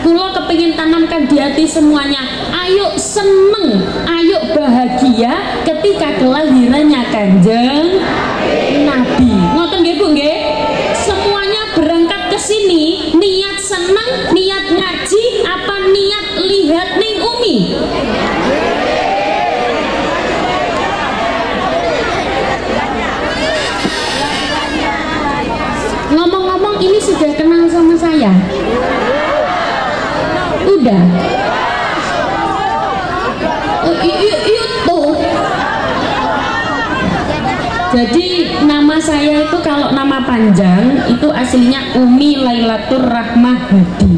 Kula kepingin tanamkan di hati semuanya, ayo seneng, ayo bahagia ketika kelahirannya Kanjeng Nabi. Ngoten nggih Bu nggih? Semuanya berangkat ke sini niat seneng, niat ngaji, apa niat lihat ning Umi? Ngomong-ngomong ini sudah kenal sama saya? Udah? Itu. Jadi nama saya itu kalau nama panjang itu aslinya Umi Lailatur Rahmah Hadi.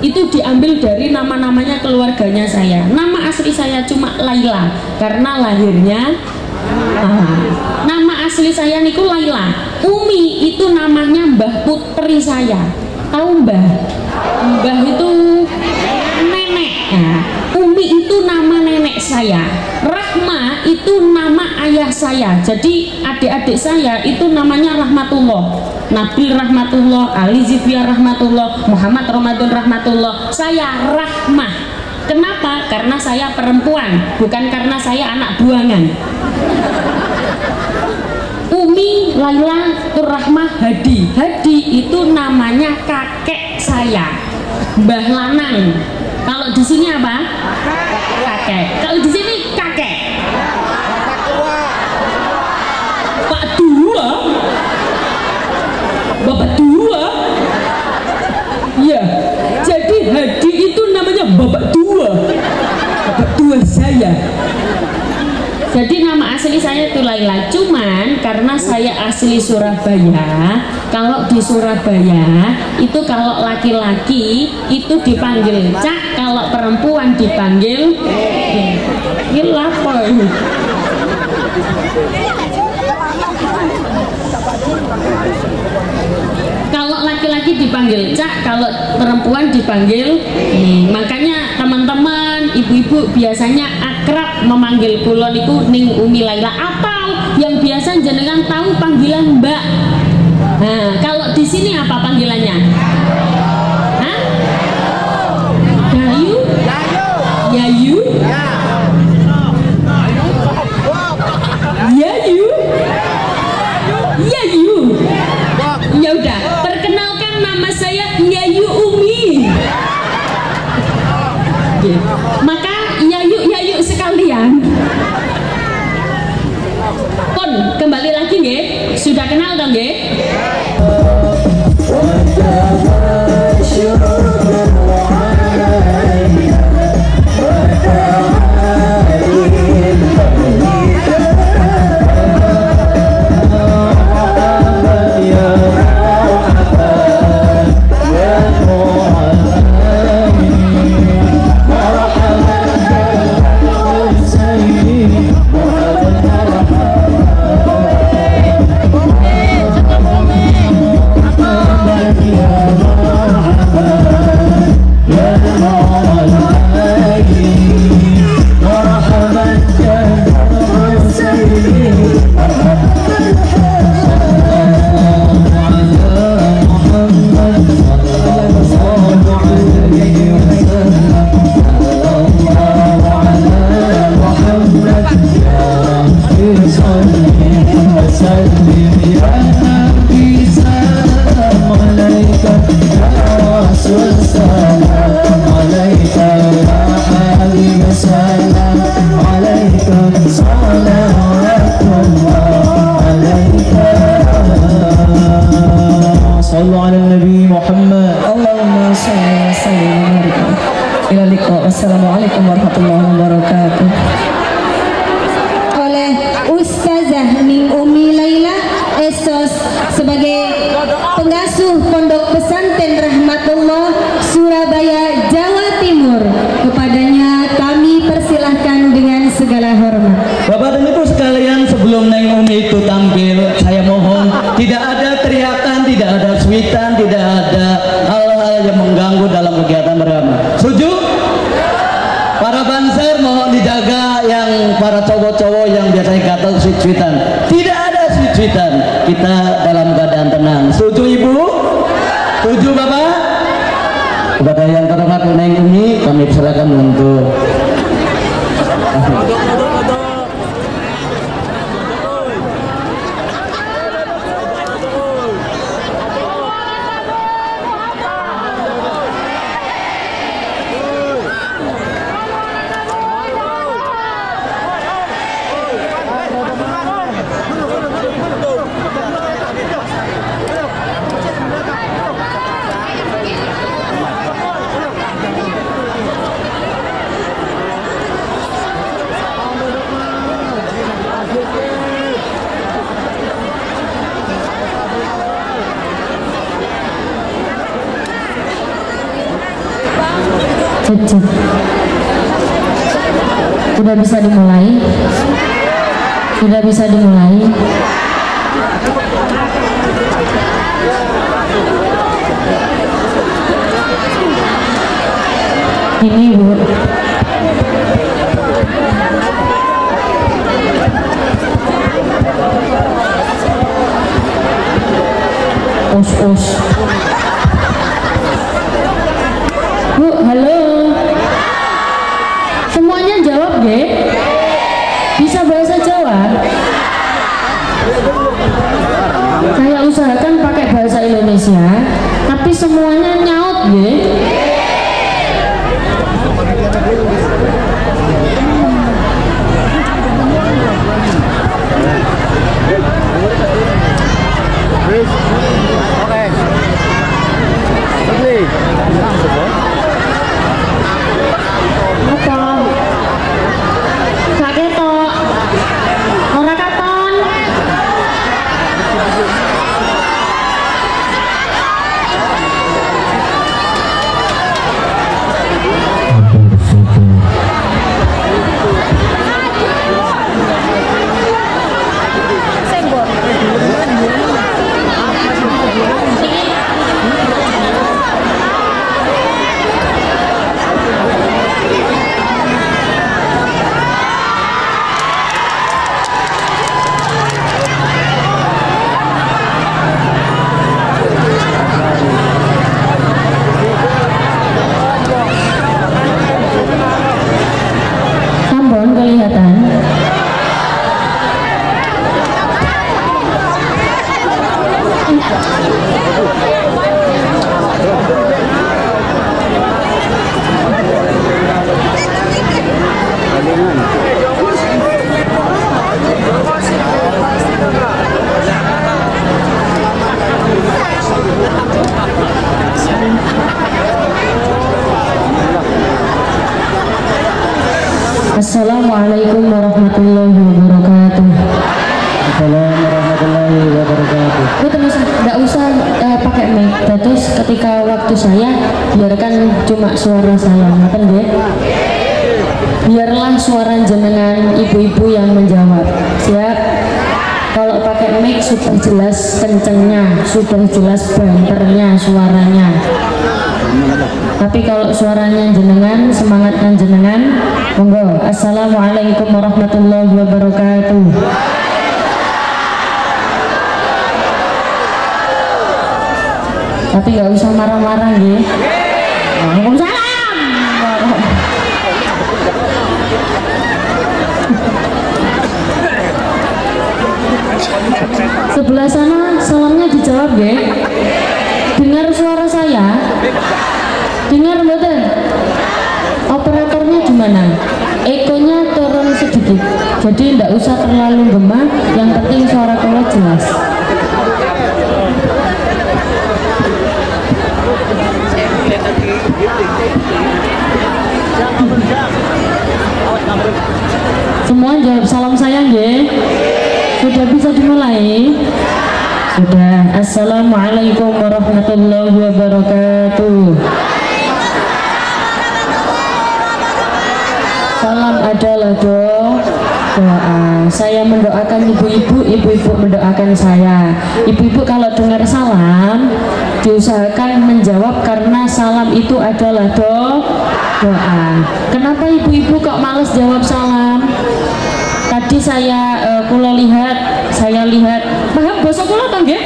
Itu diambil dari nama-namanya keluarganya saya. Nama asli saya cuma Laila karena lahirnya nama asli saya niku Laila. Umi itu namanya Mbah Putri saya. Tahu Mbah? Mbah itu nenek. Nah, Umi itu nama nenek saya. Rahma itu nama ayah saya. Jadi adik-adik saya itu namanya Rahmatullah. Nabil Rahmatullah, Ali Zifia Rahmatullah, Muhammad Ramadan Rahmatullah. Saya Rahmah. Kenapa? Karena saya perempuan, bukan karena saya anak buangan. Umi Laila Turrahmah Hadi. Hadi itu namanya kakek saya, Mbah Lanang. Kalau di sini apa? Kakek. Kalau di sini kakek. Pak Dua. Bapak Dua. Ya. Jadi Hadi itu namanya Bapak Dua. Bapak Dua saya. Jadi nama asli saya itu Laila, cuman karena saya asli Surabaya, kalau di Surabaya itu kalau laki-laki itu dipanggil Cak, kalau perempuan dipanggil Lapo. Kalau laki-laki dipanggil Cak, kalau perempuan dipanggil makanya teman-teman, ibu-ibu biasanya akrab memanggil kula niku ning Umi Laila, atau yang biasa jenengan tahu panggilan Mbak. Nah, kalau di sini apa panggilannya? Hah? Dayu? Yayu? Yayu? Yayu? Ya udah, perkenalkan nama saya Yayu Umi. Maka Yayu sekalian. Pun kembali lagi nggih, sudah kenal dong nggih? Wassalamualaikum warahmatullahi wabarakatuh. Oleh Ustazah Ning Umi Laila Esos sebagai pengasuh Pondok Pesantren Rahmatullah Surabaya, Jawa Timur. Kepadanya kami persilahkan dengan segala hormat. Bapak dan Ibu sekalian, sebelum Neng Umi itu tampil, saya mohon tidak ada teriakan, tidak ada suitan, tidak ada hal-hal yang mengganggu dalam kegiatan bersama. Setuju? Para banser mohon dijaga, yang para cowok-cowok yang biasanya gatal suit-suitan. Tidak ada suit-suitan. Kita dalam keadaan tenang. Setuju Ibu? Setuju Bapak? Kepada yang terhormat Neng Umi kami persilakan untuk cek. Sudah bisa dimulai? Sudah bisa dimulai? Ini Bu. Us. Bu, halo. Semuanya jawab deh. Bisa bahasa Jawa? Saya usahakan pakai bahasa Indonesia, tapi semuanya nyaut deh. Assalamualaikum warahmatullahi wabarakatuh. Assalamualaikum warahmatullahi wabarakatuh. Nggak usah pakai mic. Terus ketika waktu saya biarkan cuma suara saya, ngerti nggih? Biarlah suara jenengan ibu-ibu yang menjawab. Siap? Kalau pakai mic sudah jelas kencengnya, sudah jelas banternya suaranya. Tapi kalau suaranya jenengan, semangatnya jenengan, monggo. Assalamualaikum warahmatullahi wabarakatuh. Tapi nggak usah marah-marah ya. Waalaikumsalam. Sebelah sana salamnya dijawab ya. Dengar suara saya? Dengar betul? Operatornya gimana? Ekonya turun sedikit, jadi tidak usah terlalu gema. Yang penting suara kalian jelas. Semua jawab salam sayang ya. Sudah bisa dimulai? Sudah. Assalamualaikum warahmatullahi wabarakatuh. Salam adalah doa. Saya mendoakan ibu-ibu, ibu-ibu mendoakan saya. Ibu-ibu kalau dengar salam diusahakan menjawab karena salam itu adalah doa. Kenapa ibu-ibu kok males jawab salam? Tadi saya lihat paham bahasa kula kan nggih?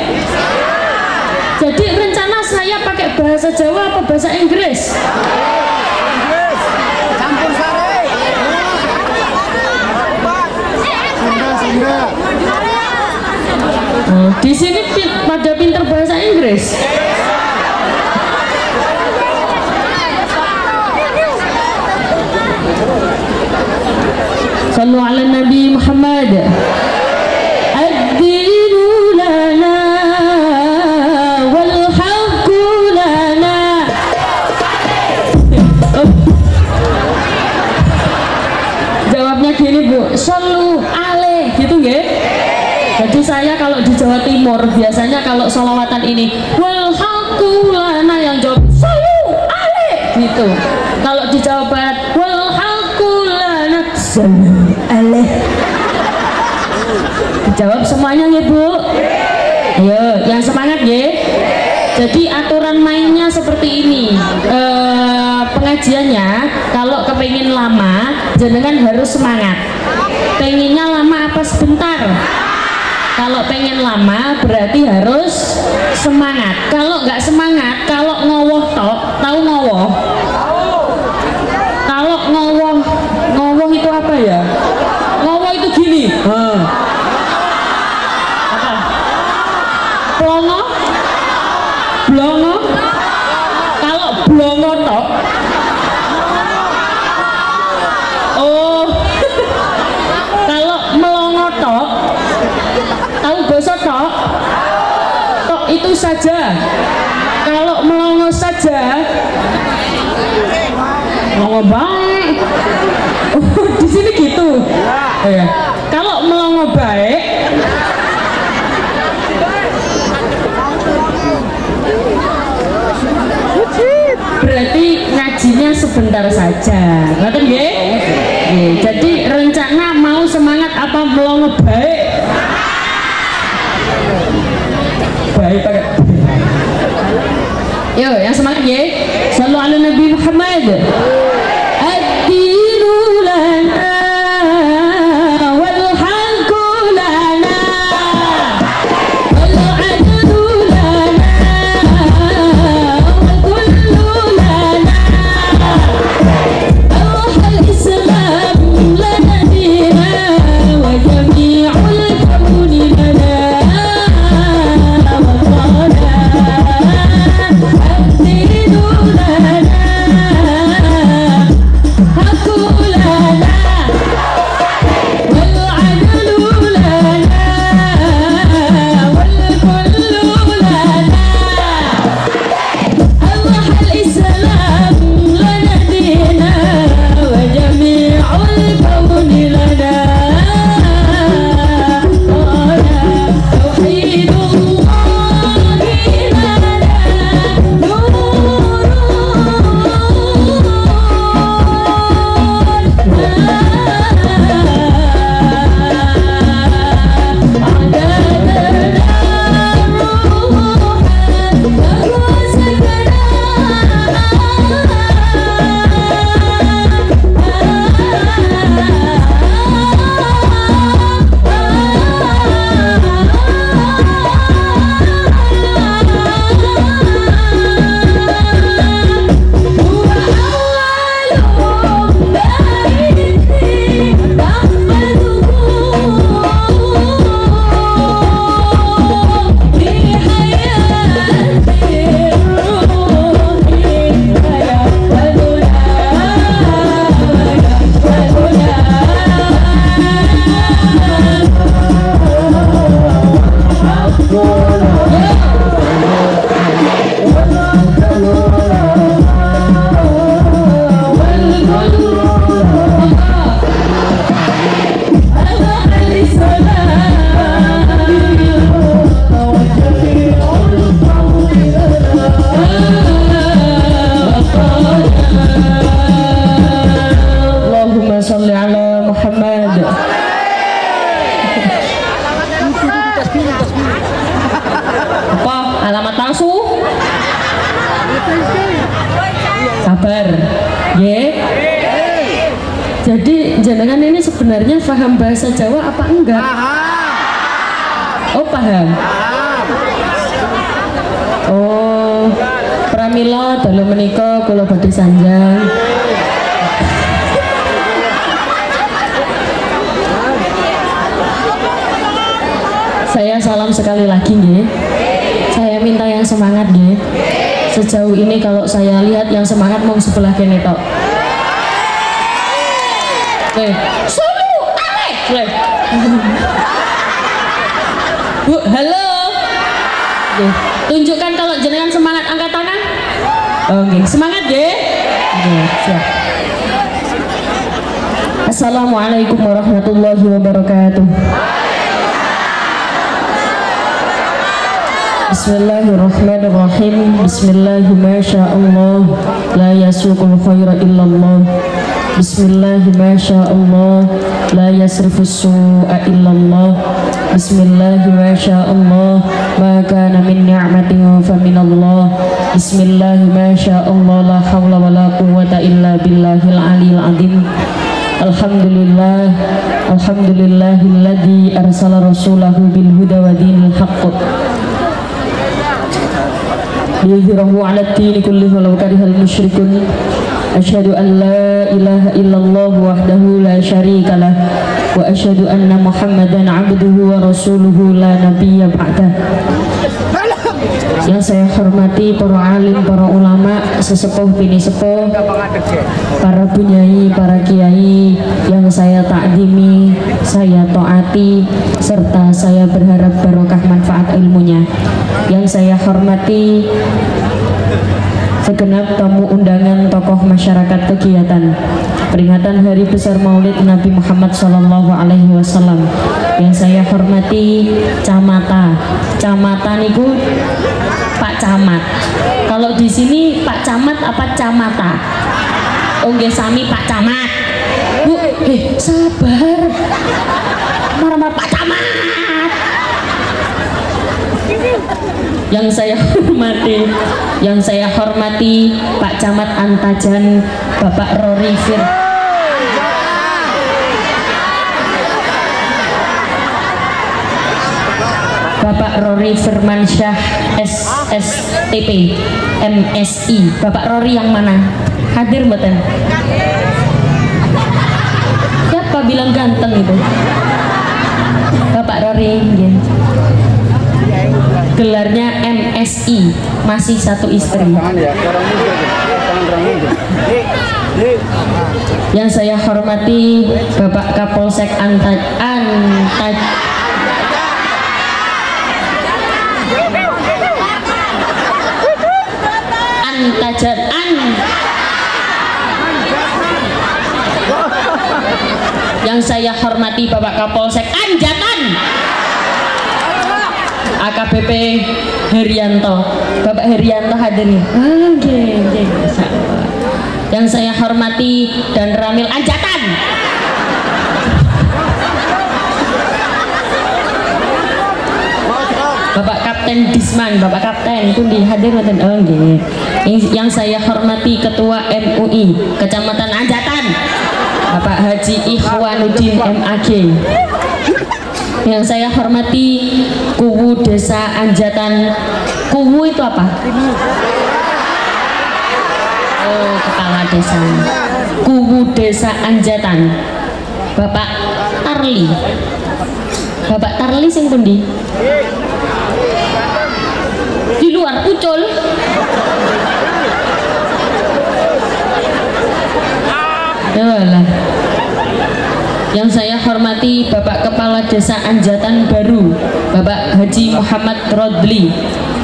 Jadi rencana saya pakai pakai bahasa Jawa apa bahasa Inggris? Campur sari. Di sini pada pinter bahasa Inggris. Sallu ala Nabi Muhammad. Ad-dinu lana wal haqqu lana. Jawabnya gini Bu, sallu alaih gitu nggih. Jadi saya kalau di Jawa Timur biasanya kalau sholawatan ini wal haqqu lana, yang jawab sallu alaih gitu. Kalau di Jawa Barat wal haqqu lana sallu alaih. Jawab semuanya ya Bu. Ayo yang semangat ya. Jadi aturan mainnya seperti ini. Pengajiannya kalau kepingin lama jenengan harus semangat. Pengennya lama apa sebentar? Kalau pengen lama berarti harus semangat. Kalau nggak semangat, kalau ngowoh tok, tahu ngowoh? Kalau ngowoh itu apa ya? Ngowoh itu gini. Apa? Blongo? Blongo? Kalau blongo tok. Oh. Kalau melongo tok. Tahu basa tok? Tok itu saja. Kalau melongo saja, melongo baik. Oh, di sini gitu. Ya. Kalau melongo baik, berarti ngajinya sebentar saja. Ngerti nggih? Jadi rencana mau semangat apa melongo baik? Baik pakai. Yo, yang semangat ya. Sallu ala Nabi Muhammad. Ad-dinu lana wal haqqu lana wal adlu lana wal kullu lana. Al Islam lana dina wa jami'ul kauni lana. Sabar, ya. Jadi jenengan ini sebenarnya paham bahasa Jawa apa enggak? Oh paham. Oh, pramila dalu menika kula badhe sanjang. Saya salam sekali lagi nggih. Saya minta yang semangat nggih. Sejauh ini kalau saya lihat yang semangat mau sebelah kene tok. Sulu alek. Bu, halo. Tunjukkan kalau jenengan semangat, angkat tangan. Oke, semangat nggih. Siap. Assalamualaikum warahmatullahi wabarakatuh. Bismillahirrahmanirrahim. Bismillahirrahmanirrahim. La yasuqul khaira illallah. Bismillahirrahmanirrahim. La yasrifus su'a illallah. Bismillahirrahmanirrahim. Ma kana min ni'matin fa minallah. Bismillahirrahmanirrahim. La hawla wa la quwwata illa billahil aliyil azim. Alhamdulillah, alhamdulillahilladzi arsala rasulahu bil huda wa dinil haqq liyudhhirahu 'ala ad-dini kullihi walau karihal musyrikun. Asyhadu an la ilaha illallah wahdahu la syarika lah wa asyhadu anna Muhammadan 'abduhu wa rasuluhu la nabiyya ba'dah. Yang saya hormati para alim, para ulama, sesepuh bini sepuh, para bunyai, para kiai yang saya takdimi, saya taati, serta saya berharap barokah manfaat ilmunya. Yang saya hormati segenap tamu undangan tokoh masyarakat kegiatan peringatan Hari Besar Maulid Nabi Muhammad SAW. Yang saya hormati camata niku Pak Camat. Kalau di sini Pak Camat apa camata? Oh nggih sami Pak Camat. Bu, sabar. Marah-marah Pak Camat. Yang saya hormati Pak Camat Antajan, Bapak Rory Firmansyah SSTP MSI. Bapak Rory yang mana? Hadir mboten? Siapa bilang ganteng itu? Bapak Rory ya. Gelarnya MSI, masih satu istri. Yang saya hormati Bapak Kapolsek Yang saya hormati Bapak Kapolsek Anjatan AKBP Herianto. Bapak Herianto hadir. Yang saya hormati dan Ramil Anjatan Bapak Kapten Disman, Bapak Kapten kundi hadir mboten? Oh nggih. Yang saya hormati Ketua MUI Kecamatan Anjatan Bapak Haji Ikhwanuddin MAG. Yang saya hormati Kuwu Desa Anjatan. Kuwu itu apa? Oh, kepala desa. Kuwu Desa Anjatan Bapak Tarli. Bapak Tarli sing pundi? Di luar Ucul. Yalah. Yang saya hormati Bapak Kepala Desa Anjatan Baru Bapak Haji Muhammad Rodli.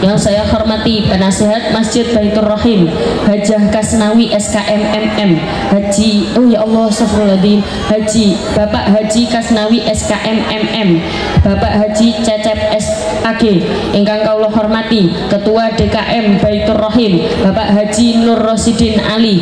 Yang saya hormati Penasehat Masjid Baitur Rahim Hajah Kasnawi SKMMM Haji, oh ya Allah astagfirullahaladzim, Bapak Haji Kasnawi SKMMM Bapak Haji Cecep SAG. Ingkang kawula hormati Ketua DKM Baitur Rahim Bapak Haji Nur Rosidin Ali.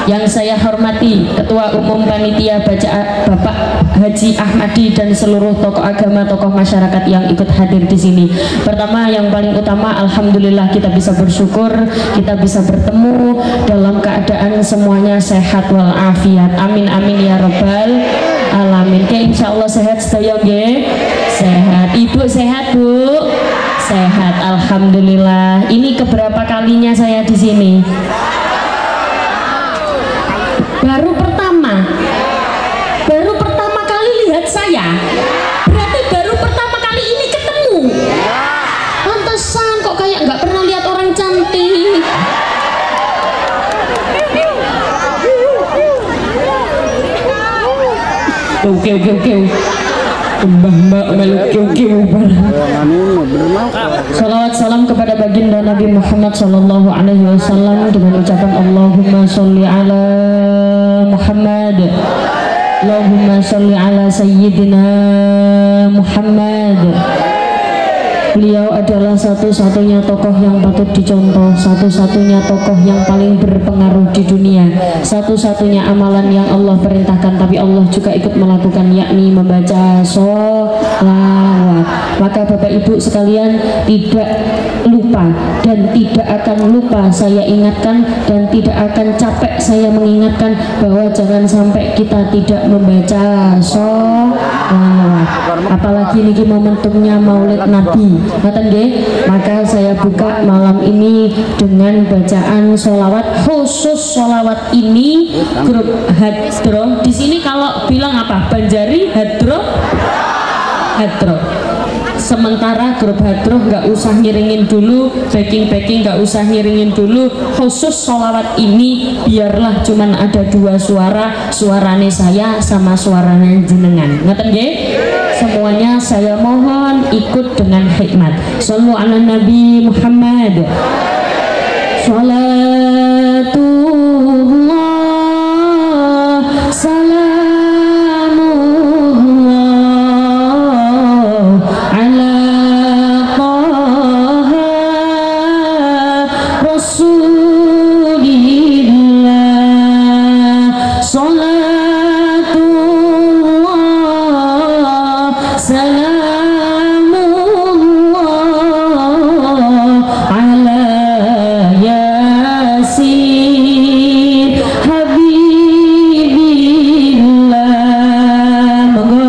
Yang saya hormati Ketua Umum Panitia Bacaan Bapak Haji Ahmadi dan seluruh tokoh agama, tokoh masyarakat yang ikut hadir di sini. Pertama, yang paling utama, alhamdulillah kita bisa bersyukur, kita bisa bertemu dalam keadaan semuanya sehat walafiat. Amin amin ya rabbal alamin. Insya Allah sehat sedaya nggih. Sehat. Ibu sehat Bu? Sehat, alhamdulillah. Ini keberapa kalinya saya di sini? Baru pertama kali lihat saya. Berarti baru pertama kali ini ketemu. Pantesan kok kayak nggak pernah lihat orang cantik. Oke. Mbak meluk salawat salam kepada baginda Nabi Muhammad sallallahu alaihi wasallam dengan ucapan Allahumma sholli ala Muhammad, Allahumma sholli ala sayyidina Muhammad. Beliau adalah satu-satunya tokoh yang patut dicontoh, satu-satunya tokoh yang paling berpengaruh di dunia, satu-satunya amalan yang Allah perintahkan tapi Allah juga ikut melakukan, yakni membaca sholawat. Maka Bapak Ibu sekalian tidak lupa dan tidak akan lupa saya ingatkan dan tidak akan capek saya mengingatkan bahwa jangan sampai kita tidak membaca sholawat. Apalagi ini momentumnya Maulid Nabi. Maka saya buka malam ini dengan bacaan sholawat khusus. Sholawat ini grup hadroh. Di sini kalau bilang apa? Banjari hadroh. Sementara grup hadroh nggak usah ngiringin dulu, backing nggak usah ngiringin dulu. Khusus sholawat ini biarlah cuman ada dua suara, suarane saya sama suarane jenengan. Ngeten nggih? Semuanya saya mohon ikut dengan hikmat. Shallu ala Nabi Muhammad. Salatullah salamullah ala Taha Rasulillah. Salamullah ala Yasin Habibillah. Monggo.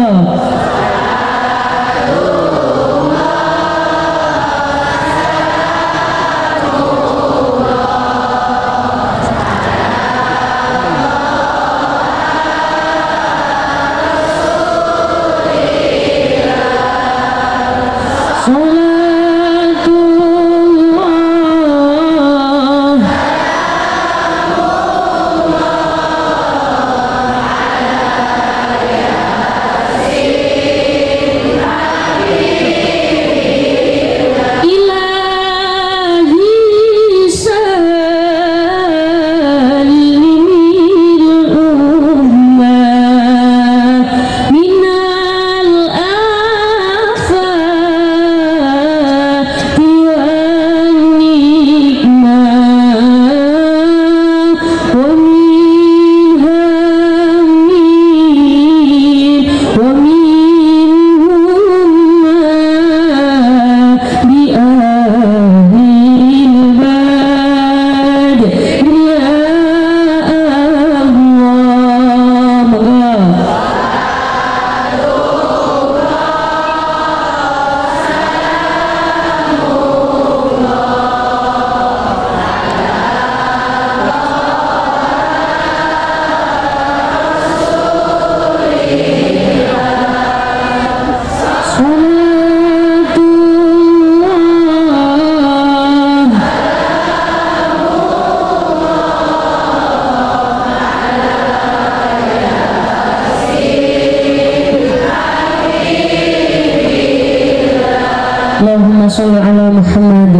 Allahumma sholli ala Muhammad.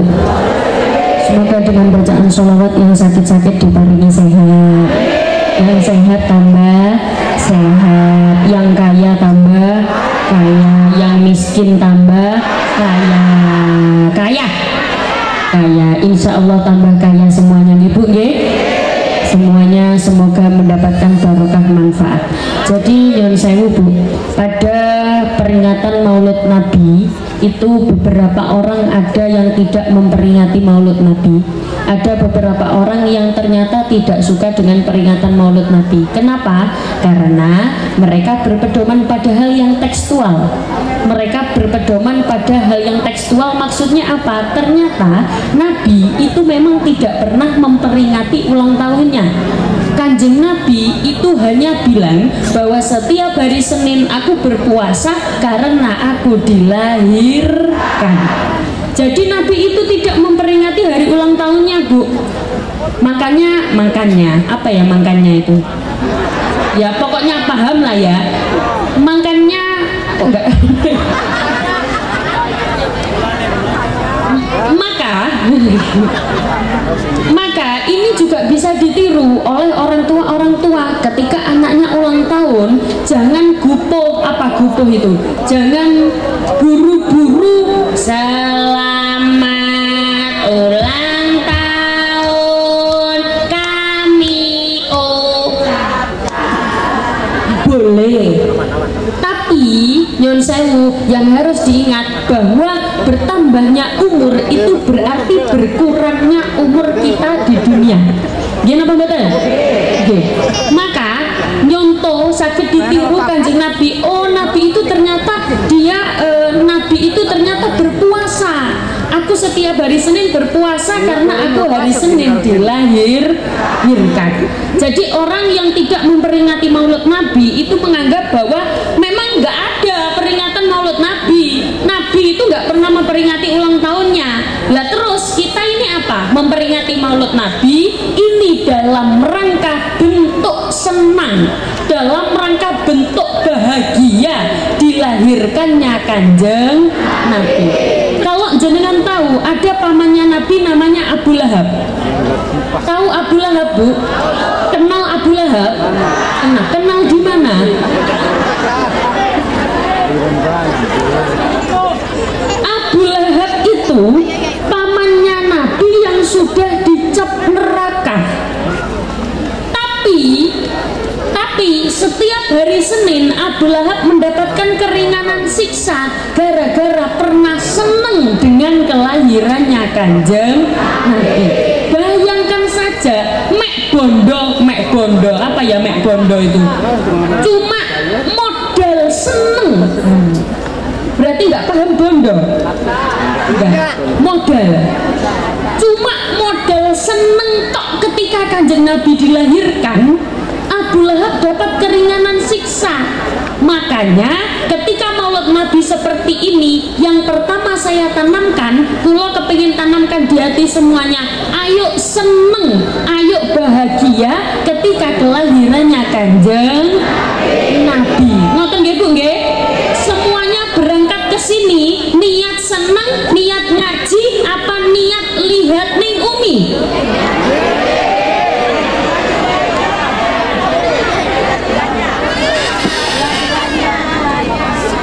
Semoga dengan bacaan sholawat yang sakit-sakit diparingi sehat, yang sehat tambah sehat, yang kaya tambah kaya, yang miskin tambah kaya, insya Allah tambah kaya semuanya Ibu nggih. Semuanya semoga mendapatkan barokah manfaat. Jadi nyuwun sewu Bu, pada peringatan Maulid Nabi itu beberapa orang ada yang tidak memperingati Maulud Nabi, ada beberapa orang yang ternyata tidak suka dengan peringatan Maulud Nabi. Kenapa? Karena mereka berpedoman pada hal yang tekstual. Mereka berpedoman pada hal yang tekstual, maksudnya apa? Ternyata Nabi itu memang tidak pernah memperingati ulang tahunnya. Kanjeng Nabi itu hanya bilang bahwa setiap hari Senin aku berpuasa karena aku dilahirkan. Jadi Nabi itu tidak memperingati hari ulang tahunnya, Bu. Makanya apa ya makanya itu? Ya pokoknya paham lah ya. Makanya enggak. Maka ini juga bisa ditiru oleh orang tua ketika anaknya ulang tahun. Jangan gupoh, apa gupoh itu? Jangan buru-buru selamat ulang tahun kami, oh boleh. Tapi nyon sewu, yang harus diingat bahwa bertambahnya umur itu berarti berkurangnya umur kita di dunia. Gimana Pak Betul? Oke. Maka nyonto sakit ditiru Kanjeng Nabi. Oh, Nabi itu ternyata berpuasa. Aku setiap hari Senin berpuasa karena aku hari Senin dilahirkan. Jadi orang yang tidak memperingati Maulud Nabi itu menganggap bahwa memang nggak ada peringatan Maulud Nabi. Nabi itu nggak pernah memperingati ulang tahunnya. Lah terus kita ini apa? Memperingati Maulud Nabi ini dalam rangka bentuk senang, dalam rangka bentuk bahagia dilahirkannya Kanjeng Nabi. Kalau jenengan tahu ada pamannya Nabi namanya Abu Lahab. Tahu Abu Lahab, Bu? Kenal Abu Lahab? Nah, kenal di mana? Abu Lahab itu pamannya Nabi yang sudah dicap neraka. Tapi setiap hari Senin Abu Lahab mendapatkan keringanan siksa gara-gara pernah seneng dengan kelahirannya Kanjeng Nabi. Bayangkan saja, mek bondo apa ya mek bondo itu? Cuma modal seneng. Berarti nggak paham bondo? Enggak. Modal. Cuma modal seneng tok ketika Kanjeng Nabi dilahirkan. Abu Lahab dapat keringanan siksa. Makanya ketika Maulud Nabi seperti ini, yang pertama saya tanamkan, kulo kepingin tanamkan di hati semuanya, ayo seneng, ayo bahagia ketika kelahirannya Kanjeng Nabi. Ngoten nggih Bu nggih? Semuanya berangkat ke sini niat seneng, niat ngaji, apa niat lihat ning Umi?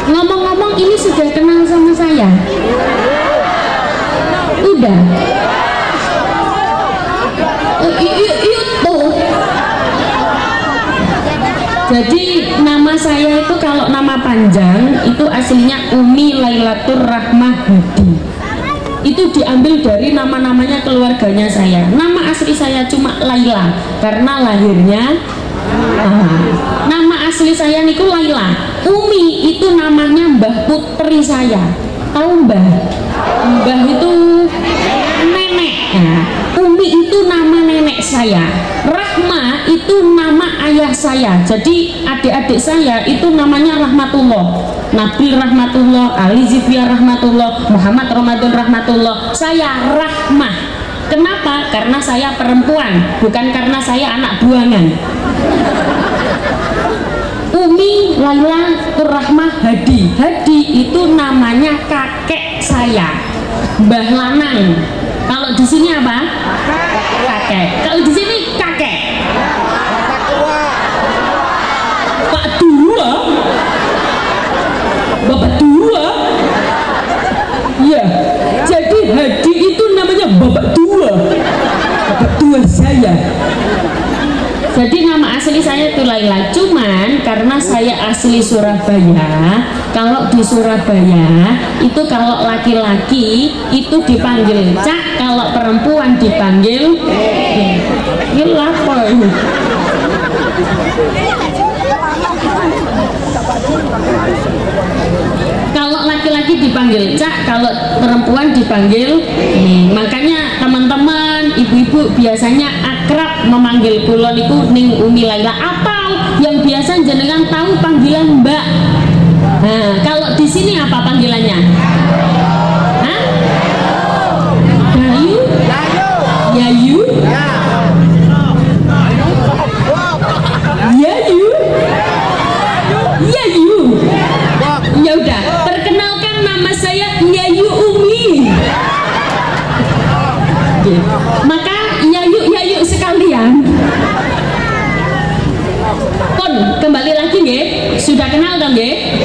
Ngomong-ngomong ini sudah kenal sama saya? Udah? Itu. Jadi nama saya itu kalau nama panjang itu aslinya Umi Lailatur Rahmah Hadi. Itu diambil dari nama-namanya keluarganya saya. Nama asli saya cuma Laila karena lahirnya nama asli saya niku Laila. Umi itu namanya Mbah Putri saya. Tahu Mbah? Mbah itu nenek. Nah, Umi itu nama nenek saya. Rahma itu nama ayah saya. Jadi adik-adik saya itu namanya Rahmatullah. Nabil Rahmatullah, Ali Zifia Rahmatullah, Muhammad Ramadan Rahmatullah. Saya Rahmah. Kenapa? Karena saya perempuan, bukan karena saya anak buangan. Umi Lailatur Rahmah Hadi. Hadi itu namanya kakek saya, Mbah Lanang. Kalau di sini apa? Kakek. Kalau di sini kakek. Pak Dua. Bapak Dua. Ya. Jadi Hadi itu namanya Bapak Dua. Bapak Dua saya. Jadi nama asli saya itu Laila, cuman karena saya asli Surabaya, kalau di Surabaya itu kalau laki-laki itu dipanggil Cak, kalau perempuan dipanggil ini lapor. Kalau laki-laki dipanggil Cak, kalau perempuan dipanggil makanya teman-teman, ibu-ibu biasanya akrab memanggil kula niku ning Umi Laila, atau yang biasa jenengan tahu panggilan Mbak. Nah, kalau di sini apa panggilannya? Hah? Yayu? Yayu? Yayu? Yayu? Ya udah, perkenalkan nama saya Yayu Umi. Maka Yayu sekalian, Pun kembali lagi nggih, sudah kenal dong nggih.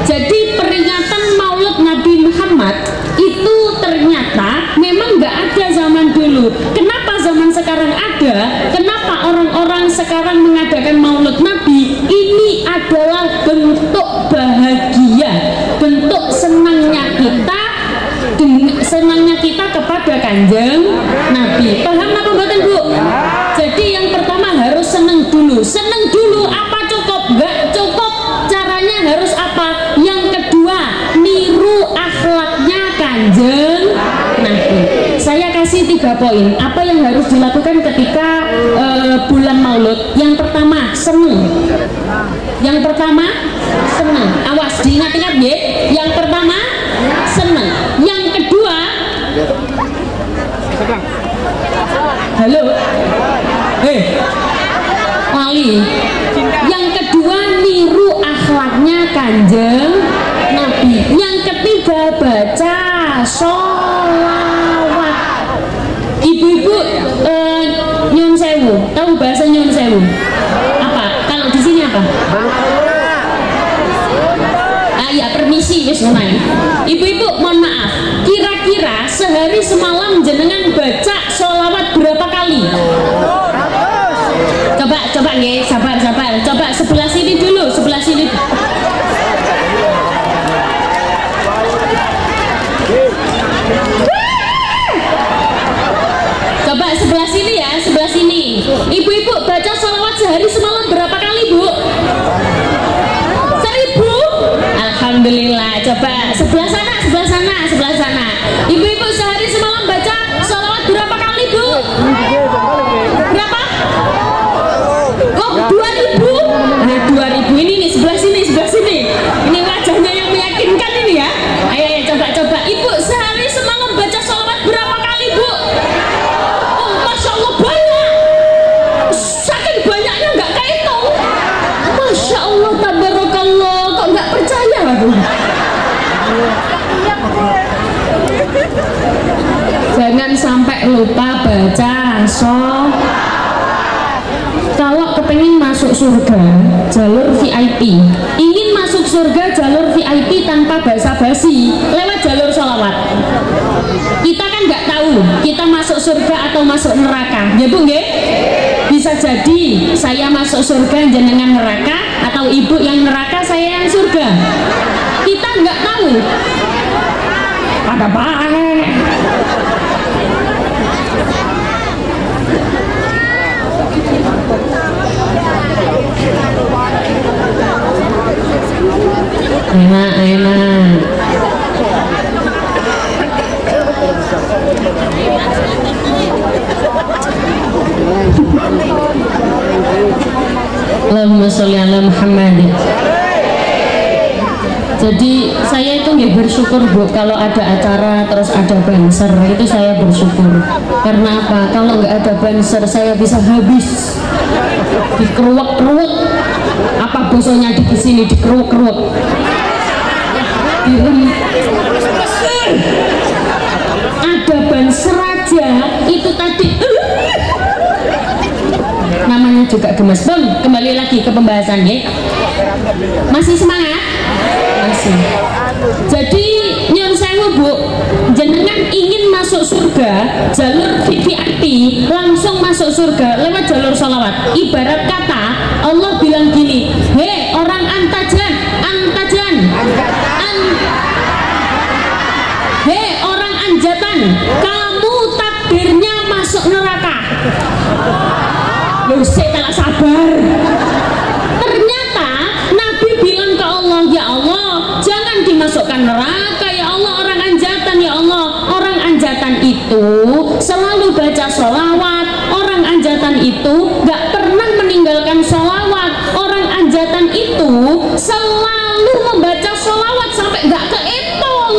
Jadi peringatan Maulid Nabi Muhammad itu ternyata memang nggak ada zaman dulu. Kenapa zaman sekarang ada? Kenapa orang-orang sekarang mengadakan Maulid Nabi? Ini adalah bentuk bahagia, bentuk senangnya kita kepada Kanjeng Nabi. Paham apa mboten Bu? Jadi yang pertama harus seneng dulu. Seneng dulu apa cukup? Enggak cukup. Caranya harus apa? Yang kedua, niru akhlaknya Kanjeng Nabi. Saya kasih 3 poin. Apa yang harus dilakukan ketika bulan Maulud? Yang pertama, seneng. Yang pertama, seneng. Awas diingat-ingat ya. Yang pertama, seneng. Yang kedua, halo, Wali. Yang kedua, niru akhlaknya Kanjeng Nabi. Yang ketiga, baca sholawat. Ibu-ibu nyun sewu, tahu bahasa nyun sewu? Apa? Kalau di sini apa? Ya permisi wis ngono. Ibu-ibu mohon maaf, kira-kira sehari semalam jenengan baca sholawat berapa kali? Coba nggih, sabar. Coba sebelah sini dulu, sebelah sini. Coba sebelah sini ya, sebelah sini. Ibu-ibu baca sholawat sehari semalam berapa kali, Bu? 1000? Alhamdulillah. Coba sebelah sana. Ibu-ibu sehari semalam baca sholawat berapa kali, Bu? Berapa? Kok 2000? Nah, 2000 ini nih sebelah sini. Ini wajahnya yang meyakinkan ini ya. Ayo coba. Ibu sehari semalam baca sholawat berapa kali, Bu? Oh, Masya Allah banyak. Saking banyaknya nggak kehitung. Masya Allah, tabarakallah. Kok nggak percaya aku? Jangan sampai lupa baca Kalau kepengin masuk surga jalur VIP, ingin masuk surga jalur VIP tanpa basa-basi, lewat jalur sholawat. Kita kan nggak tahu kita masuk surga atau masuk neraka, ya Bu nggih? Bisa jadi saya masuk surga jenengan neraka, atau ibu yang neraka saya yang surga. Kita nggak tahu. Ada baik. Enak. Allahumma sholli ala Muhammad. Jadi saya itu nggak bersyukur Bu, kalau ada acara terus ada banser itu saya bersyukur. Karena apa? Kalau nggak ada banser saya bisa habis dikeruak-keruak. Apa bosonya di sini dikeruak-keruak. Ada banser aja itu tadi namanya juga gemes. Bun, kembali lagi ke pembahasan ya. Masih semangat? Masih. Jadi nyun sewu Bu, jenengan ingin masuk surga jalur VIP, langsung masuk masuk surga lewat jalur sholawat. Ibarat kata Allah bilang gini, hei orang antajan, hei orang anjatan, kamu takdirnya masuk neraka. Loh, saya tak sabar. Ternyata Nabi bilang ke Allah, ya Allah, jangan dimasukkan neraka ya Allah orang anjatan, ya Allah. Orang anjatan itu selalu baca sholawat, orang anjatan itu gak pernah meninggalkan sholawat, orang anjatan itu selalu membaca sholawat sampai gak kehitung.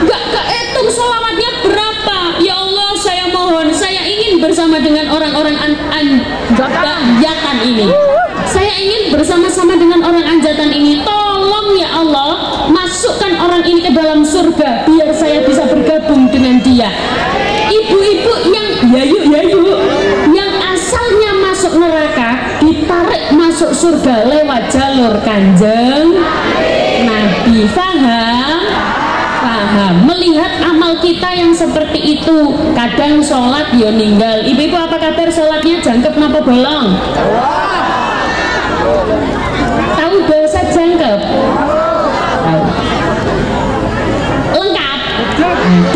Gak kehitung sholawatnya berapa. Ya Allah, saya mohon, saya ingin bersama dengan orang-orang anjatan ini. Saya ingin bersama-sama dengan orang anjatan ini. Tolong ya Allah, masukkan orang ini ke dalam surga biar saya bisa bergabung dengan dia. Ibu-ibu yang yayu yang asalnya masuk neraka ditarik masuk surga lewat jalur Kanjeng Nabi. Paham? Melihat amal kita yang seperti itu, kadang sholat ya ninggal. Ibu-ibu apa kabar sholatnya, jangkep napa bolong? Tahu bahasa jangkep? Tahu. Lengkap.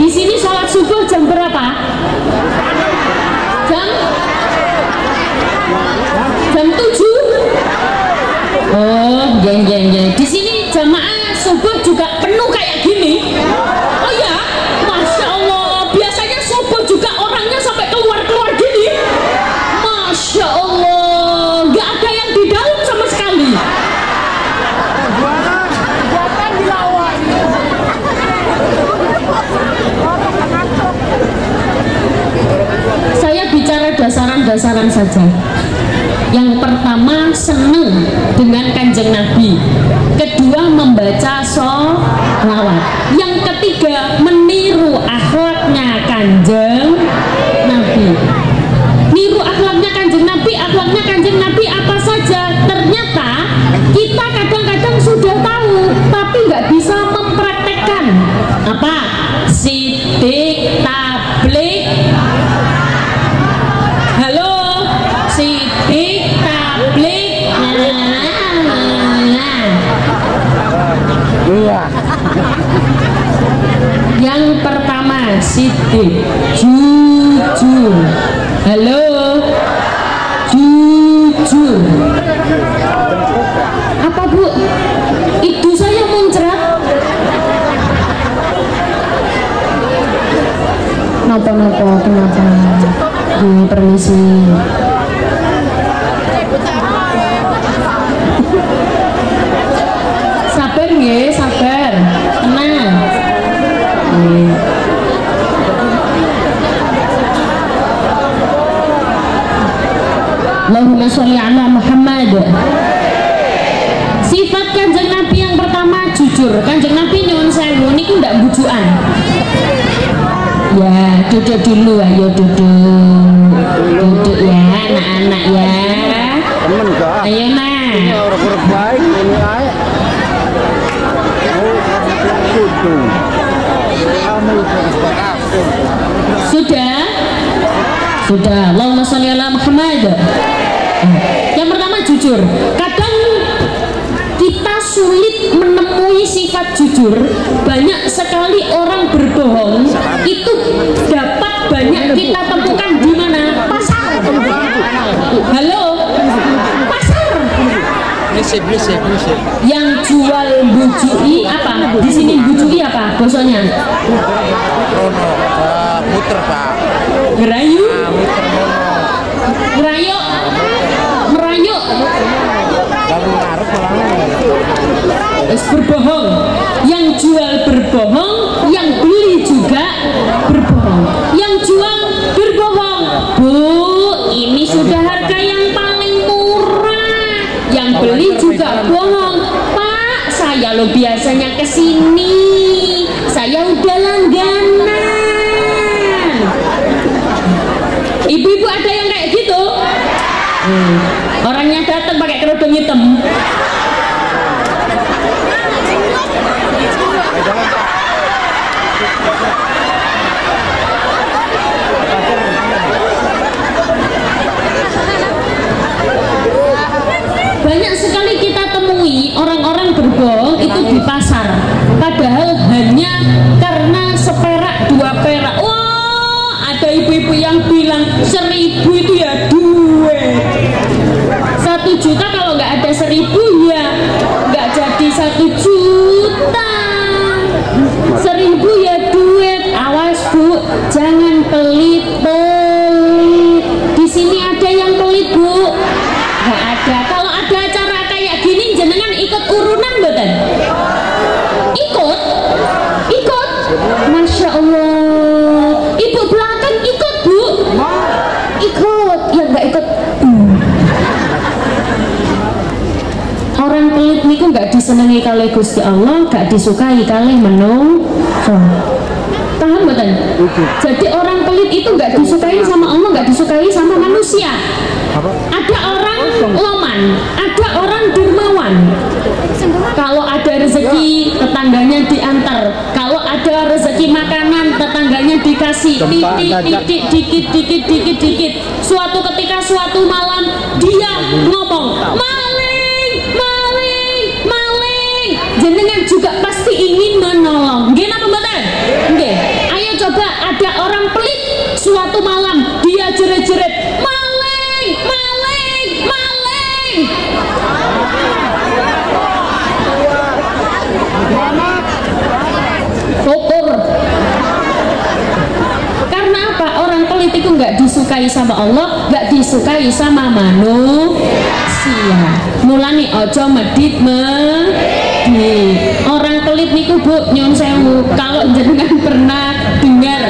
Di sini sholat subuh jam berapa? Jam 7. Oh, jeng. Di sini jamaah subuh juga penuh kayak gini. Oh ya, masya Allah. Biasanya subuh juga orangnya sampai keluar gini. Masya Allah, nggak ada yang di dalam sama sekali. Saya bicara dasaran-dasaran saja. Yang pertama, senang dengan Kanjeng Nabi. Kedua, membaca sholawat. Yang ketiga, meniru akhlaknya Kanjeng Nabi. Niru akhlaknya Kanjeng Nabi. Akhlaknya Kanjeng Nabi apa saja? Ternyata kita kadang-kadang sudah tahu tapi nggak bisa mempraktekkan. Apa? Sidik, tablik. Halo, sidik, tablik. Yang pertama, sidik, jujur. Halo, jujur. Apa Bu? Itu saya muncrat. Kenapa? Permisi. Sabar nggih, sabar. Tenang. Allahumma sholli ala Muhammad. Sifat Kanjeng Nabi yang pertama jujur. Kanjeng Nabi nyuwun sewu niku ndak bujukan. Ya, duduk dulu, ayo duduk ya anak-anak ya. Ayo nak. Sudah. Allahumma sholli ala Muhammad. Yang pertama jujur. Kadang kita sulit menemui sifat jujur. Banyak sekali orang berbohong. Itu dapat banyak kita temukan di mana? Pasar. Halo, pasar. Yang jual bujui apa? Di sini bujui apa? Bosnya? Muter Pak. Ngerayu? Ngerayu? Merayu? Berbohong. Yang jual berbohong, yang beli juga berbohong. Yang jual berbohong. Bu, ini sudah harga yang paling murah. Yang beli juga bohong. Pak, saya lo biasanya kesini. Saya udah langganan. Ibu-ibu ada yang kayak gitu? Orangnya datang pakai kerudung hitam. yang bilang 1000 itu ya duit. 1 juta kalau nggak ada 1000 ya nggak jadi 1 juta. 1000 ya duit. Awas Bu, jangan pelit-pelit. Di sini ada yang pelit Bu? Nggak ada. Kalau ada acara kayak gini jenengan ikut urunan betul? Ikut? Masya Allah. Ibu belakang ikut Bu? Ikut. Ya nggak ikut. Orang pelit niku nggak disenangi kalih Gusti Allah, nggak disukai kalih menungso. Paham betul? Jadi orang pelit itu nggak disukai sama Allah, nggak disukai sama manusia. Ada orang loman, ada orang dermawan. Kalau ada rezeki tetangganya diantar, kalau ada rezeki makanan tetangganya dikasih titik dikit. Suatu ketika suatu malam dia ngomong maling, jenengan juga pasti ingin menolong. Nggih napa mboten? Nggih. Ayo coba ada orang pelit suatu malam dia jerit-jerit maling. Kotor. Karena apa? Orang pelit itu nggak disukai sama Allah, nggak disukai sama manusia. Mulane ojo medit. Orang pelit niku Bu, nyun sewu, kalau jenengan pernah dengar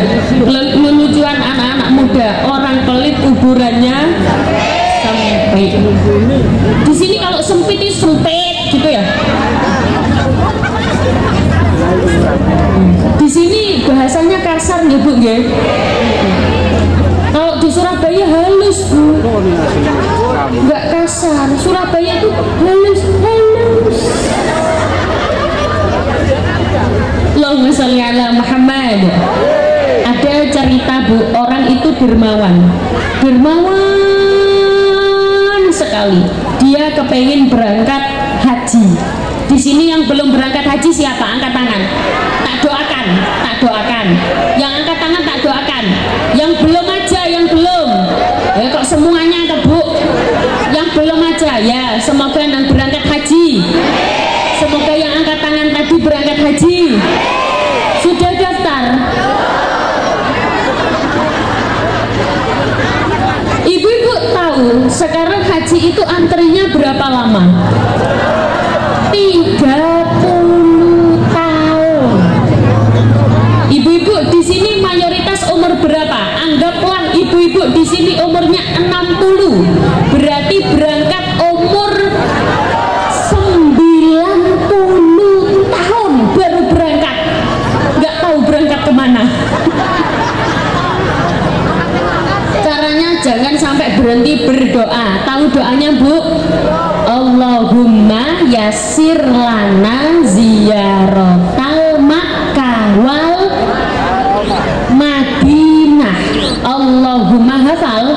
lelucuan anak-anak muda, orang pelit kuburannya sempit. Di sini kalau sempit itu sempit gitu ya. Di sini bahasanya kasar nih Bu nggih. Kalau di Surabaya halus Bu, nggak kasar. Surabaya itu halus. Allahumma sholli ala Muhammad. Ada cerita Bu, orang itu dermawan sekali. Dia kepengen berangkat haji. Di sini yang belum berangkat haji siapa? Angkat tangan. Tak doakan. Yang angkat tangan tak doakan. Yang belum aja, yang belum. Ya kok semuanya ke Bu? Yang belum aja ya. Semoga yang berangkat haji. Semoga yang angkat tangan tadi berangkat haji. Sudah daftar? Ibu-ibu tahu sekarang haji itu antrinya berapa lama? 30 tahun. Ibu-ibu di sini mayoritas umur berapa? Anggaplah ibu-ibu di sini umurnya 60. Berarti berangkat umur 90 tahun baru berangkat. Nggak tahu berangkat kemana. Caranya jangan sampai berhenti berdoa. Tahu doanya Bu? Allahumma yassir lana ziyaratal Makkah wal Madinah. Allahumma hafal.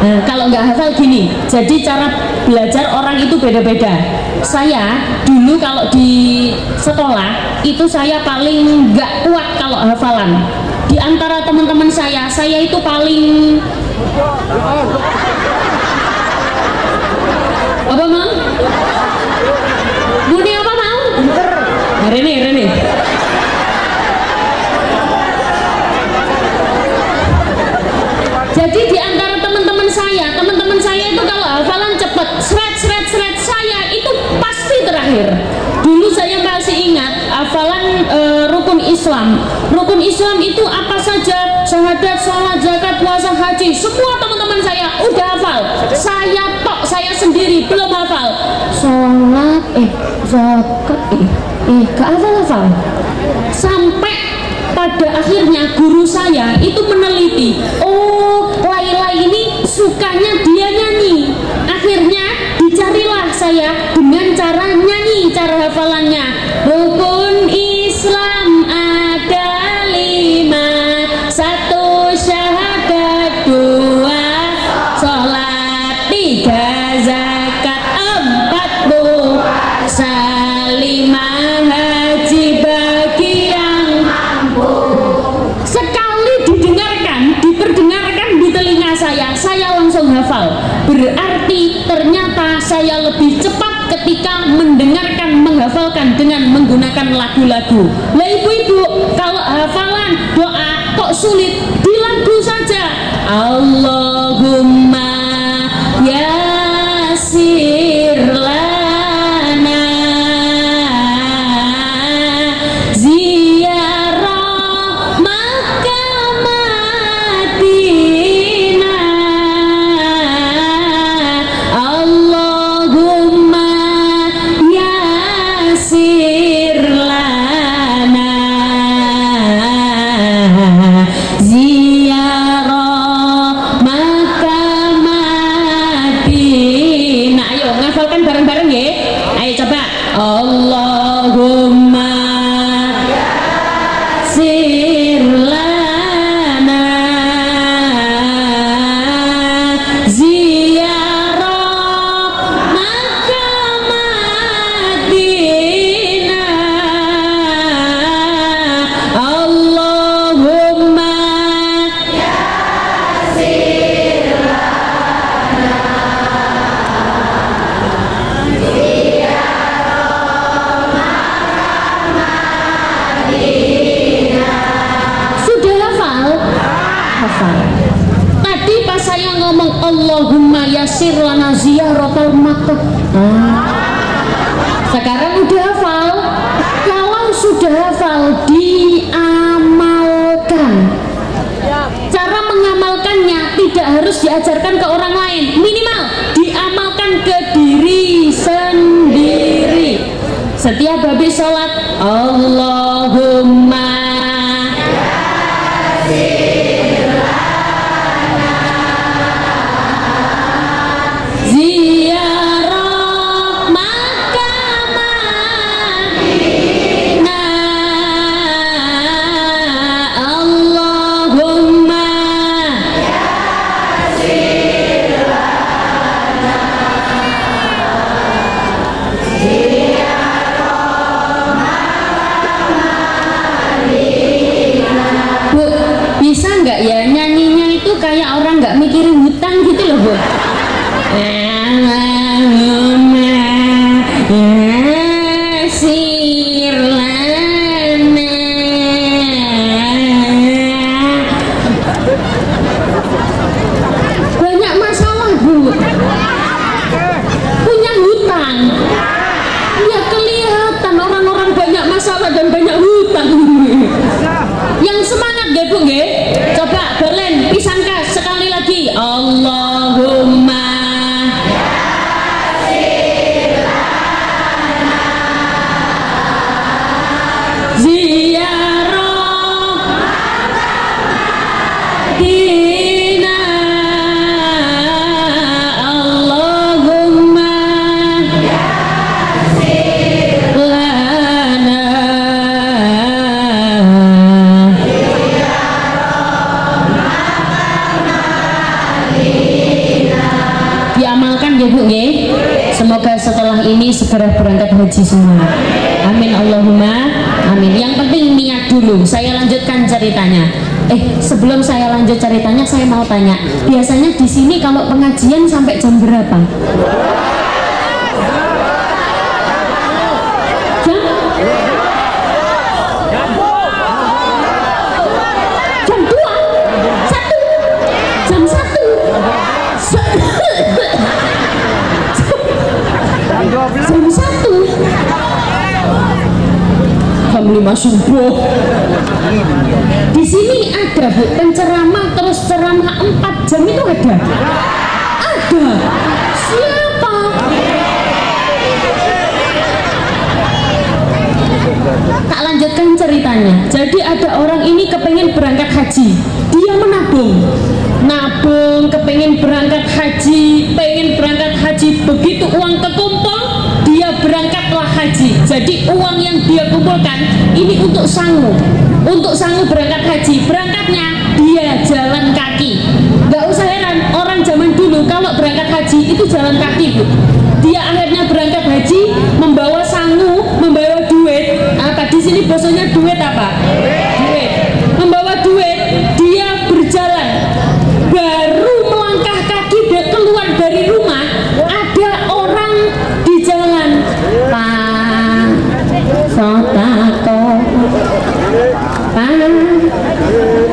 Nah, kalau nggak hafal gini, jadi cara belajar orang itu beda-beda. Saya dulu kalau di sekolah itu saya paling nggak kuat kalau hafalan. Di antara teman-teman saya itu paling apa Mang? Budi apa Mang? Rene. Jadi di antara teman-teman saya itu kalau hafalan cepet, seret, saya itu pasti terakhir. Dulu saya masih ingat hafalan rukun Islam. Rukun Islam itu apa saja? Syahadat, sholat, zakat, puasa, haji. Semua teman-teman saya udah hafal. Saya sendiri belum hafal. Sholat, zakat, gak hafal. Sampai pada akhirnya guru saya itu meneliti, oh Laila ini sukanya dia nyanyi. Akhirnya dicarilah saya dengan cara nyanyi, cara hafalannya. Rukun Islam ada 5, 1 syahadat, 2 sholat, 3 zakat, 4 puasa, 5 haji bagi yang mampu. Sekali diperdengarkan hafal. Berarti ternyata saya lebih cepat ketika menghafalkan dengan menggunakan lagu-lagu. Lah ibu-ibu, kalau hafalan doa kok sulit, di lagu saja. Allahumma yassir lana ziyarah Makkah Madinah. Allahumma yassir lana ziyarah Makkah Madinah. Ayo ngafalkan bareng-bareng ya. Ayo coba. Allahumma yassir lana ziyarah Makkah Madinah. Allahumma sudah hafal? Hafal. Tadi pas saya ngomong Allahumma yassir lana ziyaratal Makkah. Sekarang udah hafal. Kalau sudah hafal, diamalkan. Cara mengamalkannya tidak harus diajarkan ke orang lain, minimal diamalkan ke diri sendiri. Setiap habis sholat, Allahumma ziyarah Makkah Madinah. Allahumma Bu, bisa nggak ya nyanyinya itu kayak orang nggak mikirin hutang gitu loh Bu. Allahumma yassir lana. Banyak masalah Bu, punya hutang ya, kelihatan orang-orang banyak masalah dan banyak hutang. Yang semangat deh Bu nggih. Coba Berlin Pisangkas sekali lagi. Allahumma ziyarah Madinah. Allahumma lana diamalkan ya Bu nggih. Semoga setelah ini segera berangkat haji semua. Amin Allahumma amin. Yang penting niat dulu. Saya lanjutkan ceritanya. Sebelum saya lanjut ceritanya, saya mau tanya, biasanya di sini kalau pengajian sampai jam berapa? Jam 2, 1, jam 1. Jam 1, jam 5 subuh. Di sini ada Bu penceramah terus ceramah 4 jam itu ada. Ada. Siapa? Tak lanjutkan ceritanya. Jadi ada orang ini kepengen berangkat haji. Dia nabung kepengen berangkat haji, pengen berangkat haji. Begitu uang kekumpul, dia berangkatlah haji. Jadi uang yang dia kumpulkan ini untuk sangu berangkat haji. Berangkatnya dia jalan kaki. Gak usah heran, orang zaman dulu kalau berangkat haji itu jalan kaki Bu. Dia akhirnya berangkat haji membawa sangu, membawa duit. Apa di sini bosonya duit apa? Duit. Membawa duit, dia berjalan. Baru melangkah kaki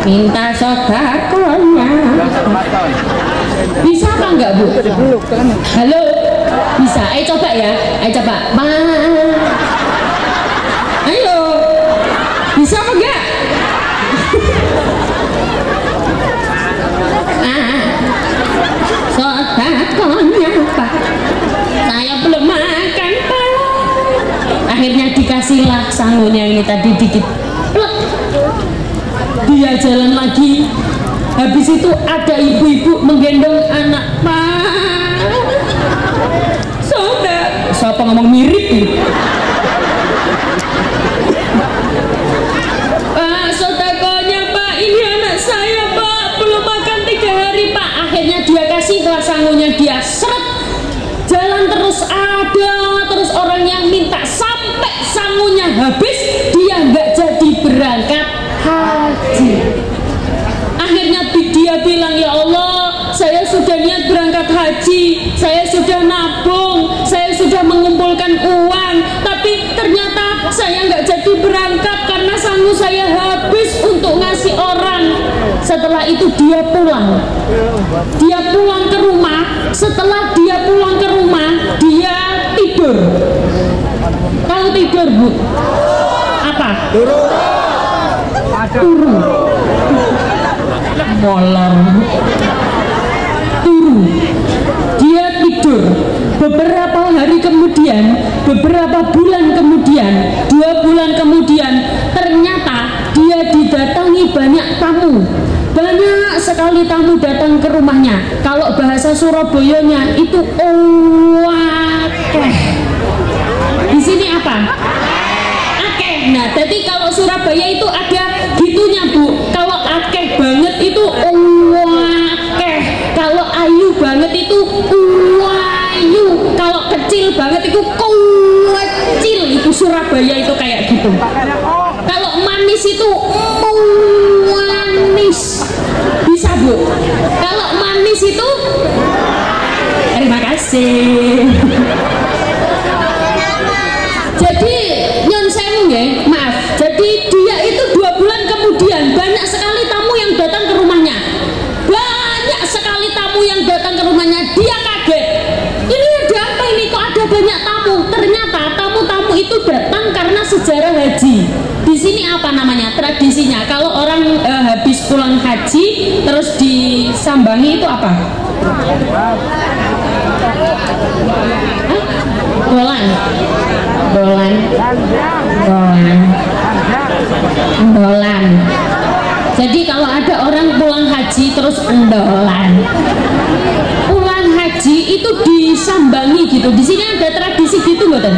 minta sodakonya. Bisa apa enggak Bu? Halo, bisa? Ayo coba ya, ayo coba. Ayo, bisa apa enggak? Sodakonya Pak, saya belum makan Pak. Akhirnya dikasihlah sangunya ini tadi dikit. Dia jalan lagi. Habis itu ada ibu-ibu menggendong anak Pak. Siapa ngomong mirip nih? Pak, sodakonya Pak, ini anak saya Pak, belum makan 3 hari Pak. Akhirnya dia kasihlah sangunya, dia seret. Jalan terus ada terus orang yang minta sampai sangunya habis, dia nggak jadi berangkat haji. Akhirnya dia bilang, ya Allah, saya sudah niat berangkat haji, saya sudah nabung, saya sudah mengumpulkan uang, tapi ternyata saya nggak jadi berangkat karena sangu saya habis untuk ngasih orang. Setelah itu dia pulang ke rumah. Setelah dia pulang ke rumah, dia tidur. Kalau tidur Bu, apa? Turu. Molor. Turu. Dia tidur. Beberapa hari kemudian, beberapa bulan kemudian, 2 bulan kemudian, ternyata dia didatangi banyak tamu. Banyak sekali tamu datang ke rumahnya. Kalau bahasa Surabayanya itu akeh. Di sini apa? Akeh. Nah, jadi kalau Surabaya itu ada gitunya Bu. Kalau akeh banget itu akeh. Kalau ayu banget itu ayu. Kalau kecil banget itu kecil. Itu Surabaya itu kayak gitu. Kalau manis itu manis. Bisa Bu? Kalau manis itu terima kasih. Jadi nyon sewu nggih, maaf. Jadi dia itu 2 bulan kemudian banyak sekali tamu yang datang ke rumahnya. Banyak sekali tamu yang datang ke rumahnya. Dia kaget. Ini ada apa ini? Kok ada banyak tamu? Ternyata tamu-tamu itu datang karena sejarah haji. Di sini apa namanya? Tradisinya kalau orang habis pulang haji terus disambangi itu apa? Bolan. Jadi kalau ada orang pulang haji terus endolan. Pulang haji itu disambangi gitu. Di sini ada tradisi gitu mboten?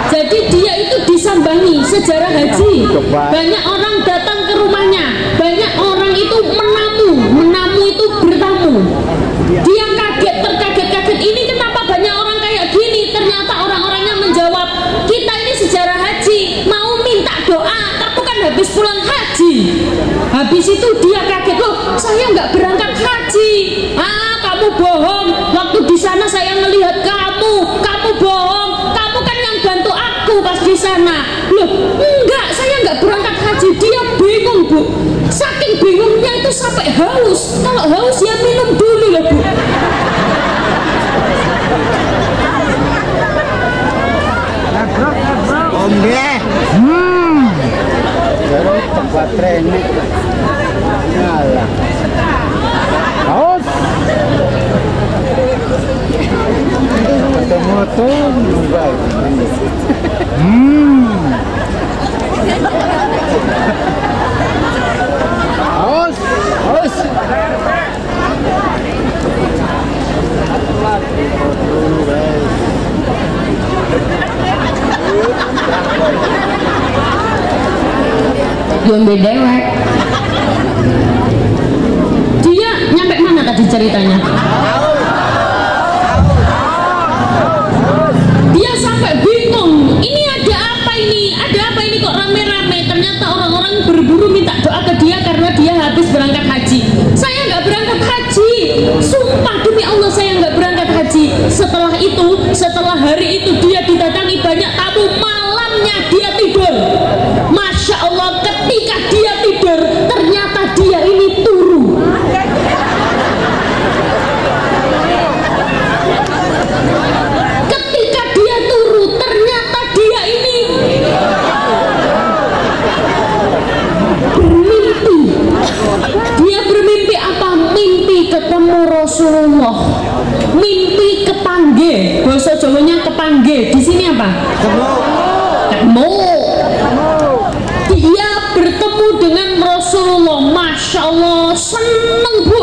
Jadi dia itu disambangi sejarah haji. Banyak orang datang ke rumahnya. Banyak orang itu menamu itu bertamu. Dia kaget, terkaget-kaget. Ini kenapa banyak orang kayak gini? Ternyata orang-orangnya menjawab, kita ini sejarah haji, mau minta doa, kamu kan habis pulang haji. Habis itu dia kaget, loh saya nggak berangkat haji. Kamu bohong, waktu di sana saya melihat kamu bohong, kamu kan yang bantu aku pas di sana. Loh enggak, saya nggak berangkat haji. Dia bingung Bu, saking bingungnya itu sampai haus. Kalau haus ya minum dulu loh Bu. Tempat training nyala haus motor nunggal haus Diombe dewek. Dia nyampe mana tadi ceritanya? Dia sampai bingung. Ini ada apa ini? Ada apa ini kok rame-rame? Ternyata orang-orang berburu minta doa ke dia karena dia habis berangkat haji. Saya nggak berangkat haji. Sumpah demi Allah saya nggak berangkat haji. Setelah itu, setelah hari itu dia didatangi banyak tamu. Malamnya dia tidur. Masya Allah, ketika dia tidur ternyata dia ketemu Rasulullah, mimpi kepanggih, bahasa Jawanya kepanggih. Di sini apa? Ketemu. Dia bertemu dengan Rasulullah, masya Allah, seneng bu,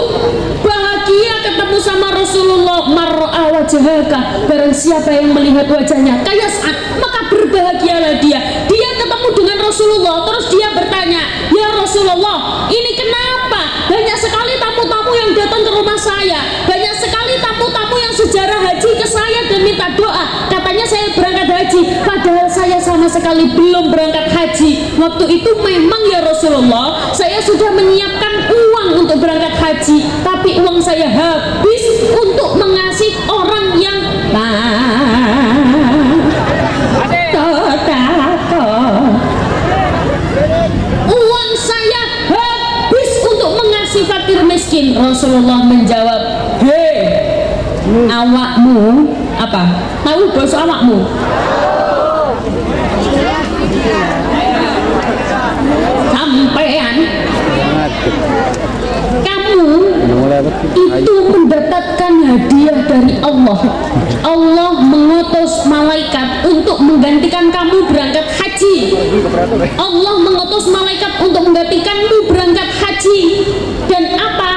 bahagia ketemu sama Rasulullah. Mar'a wajhaka, barang siapa yang melihat wajahnya kayak saat, maka berbahagialah dia. Dia ketemu dengan Rasulullah, terus dia bertanya, ya Rasulullah, ini kenapa banyak sekali tamu-tamu yang datang ke rumah saya, banyak sekali tamu-tamu yang sejarah haji ke saya dan minta doa, katanya saya berangkat haji, padahal saya sama sekali belum berangkat haji. Waktu itu memang ya Rasulullah, saya sudah menyiapkan uang untuk berangkat haji, tapi uang saya habis untuk mengasih orang yang uang saya habis untuk mengasih fakir miskin. Rasulullah menjawab, hei awakmu apa? Tahu bahasa awakmu? Sampean, kamu itu mendapatkan hadiah dari Allah. Allah mengutus malaikat untuk menggantikan kamu berangkat haji. Allah mengutus malaikat untuk menggantikanmu berangkat haji. Dan apa?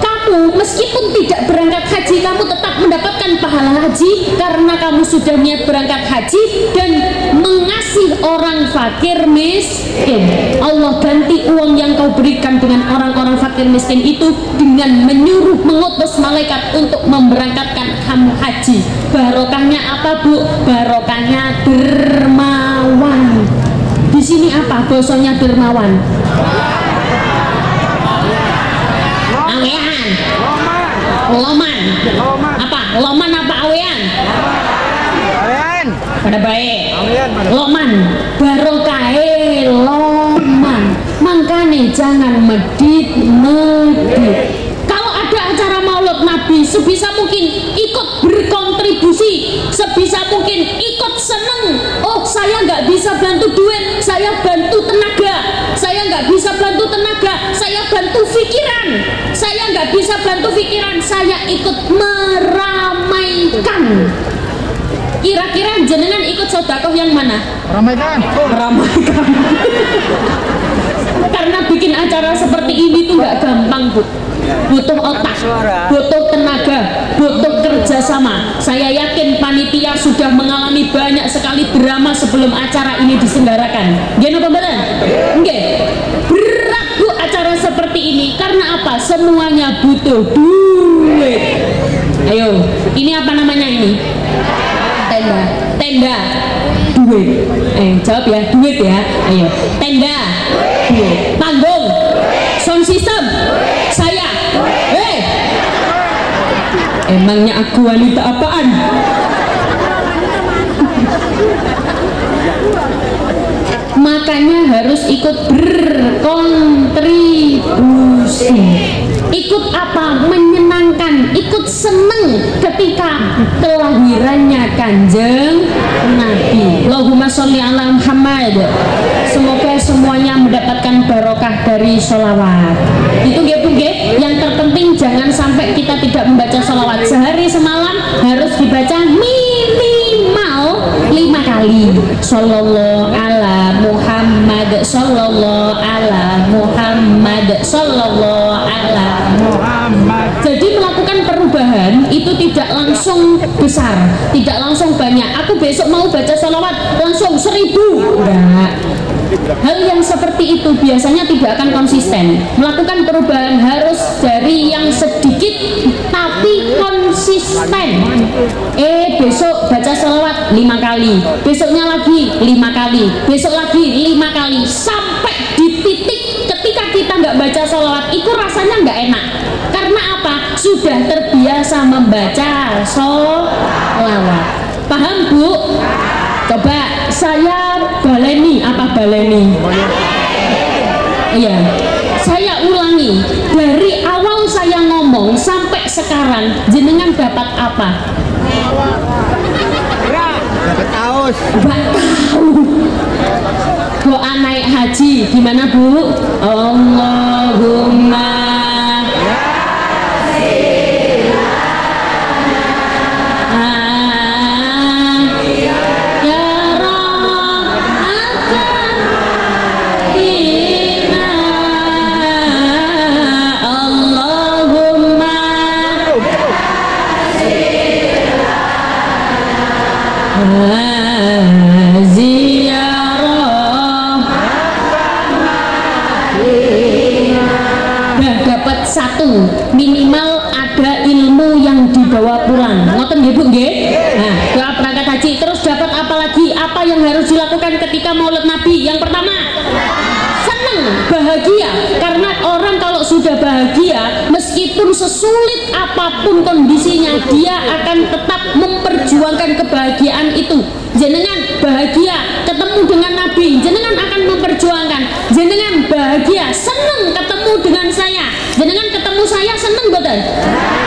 Kamu meskipun tidak berangkat haji, kamu tetap mendapatkan pahala haji karena kamu sudah niat berangkat haji dan mengasih orang fakir miskin. Allah ganti uang yang kau berikan dengan orang-orang fakir miskin itu dengan menyuruh mengutus malaikat untuk memberangkatkan kamu haji. Barokahnya apa bu? Barokahnya dermawan. Di sini apa bahasanya dermawan? Awean. Loman. Apa? Loman apa awean? Awean. Pada baik. Awean. Loman. Barokahe loman. Makanya jangan medit. Kalau ada acara Maulid Nabi, sebisa mungkin ikut berkontribusi, sebisa mungkin ikut seneng. Oh, saya nggak bisa bantu duit, saya bantu tenaga. Saya nggak bisa bantu tenaga, saya bantu pikiran. Saya nggak bisa bantu pikiran, saya ikut meramaikan. Kira-kira jenengan ikut sedekah yang mana? Ramaikan. Meramaikan. Karena bikin acara seperti ini tuh nggak gampang bu, butuh otak, butuh tenaga, butuh kerjasama. Saya yakin panitia sudah mengalami banyak sekali drama sebelum acara ini diselenggarakan. Gimana pembelan? Enggak. Berat bu acara seperti ini karena apa? Semuanya butuh duit. Ayo, ini apa namanya ini? Tenda, duit. Jawab ya, duit ya. Ayo, tenda, duit. Panggung, sound system, saya. Emangnya aku wanita apaan? Makanya harus ikut berkontribusi. Ikut apa? Menyenangkan, ikut seneng ketika kelahirannya Kanjeng Nabi. Allahumma sholli ala Muhammad. Semoga semuanya mendapatkan barokah dari sholawat. Itu nggih. Yang terpenting jangan sampai kita tidak membaca sholawat. Sehari semalam harus dibaca minimal 5 kali. Sallallahu ala Muhammad, sallallahu ala Muhammad, sallallahu ala Muhammad. Jadi melakukan perubahan itu tidak langsung besar, tidak langsung banyak. Aku besok mau baca sholawat langsung 1000. Enggak. Hal yang seperti itu biasanya tidak akan konsisten. Melakukan perubahan harus dari yang sedikit tapi konsisten. Besok baca sholawat 5 kali, besoknya lagi 5 kali, besok lagi 5 kali, sampai di titik ketika kita nggak baca sholawat itu rasanya nggak enak. Karena apa? Sudah terbiasa membaca sholawat. Paham bu? Coba saya baleni. Apa baleni? Iya, saya ulangi dari awal saya ngomong sampai sekarang. Jenengan dapat apa? Dapat kaos. Nggak tahu. Doa naik haji gimana bu? Allahumma minimal ada ilmu yang dibawa pulang. Ngoten nggih Bu nggih? Nah, doa berangkat haji. Terus dapat apa lagi? Apa yang harus dilakukan ketika Maulid Nabi? Yang pertama, senang, bahagia. Karena orang kalau sudah bahagia, meskipun sesulit apapun kondisinya, dia akan tetap memperjuangkan kebahagiaan itu. Jenengan bahagia ketemu dengan Nabi, jenengan akan memperjuangkan. Jenengan bahagia, senang ketemu dengan saya, jenengan ketemu saya senang betul?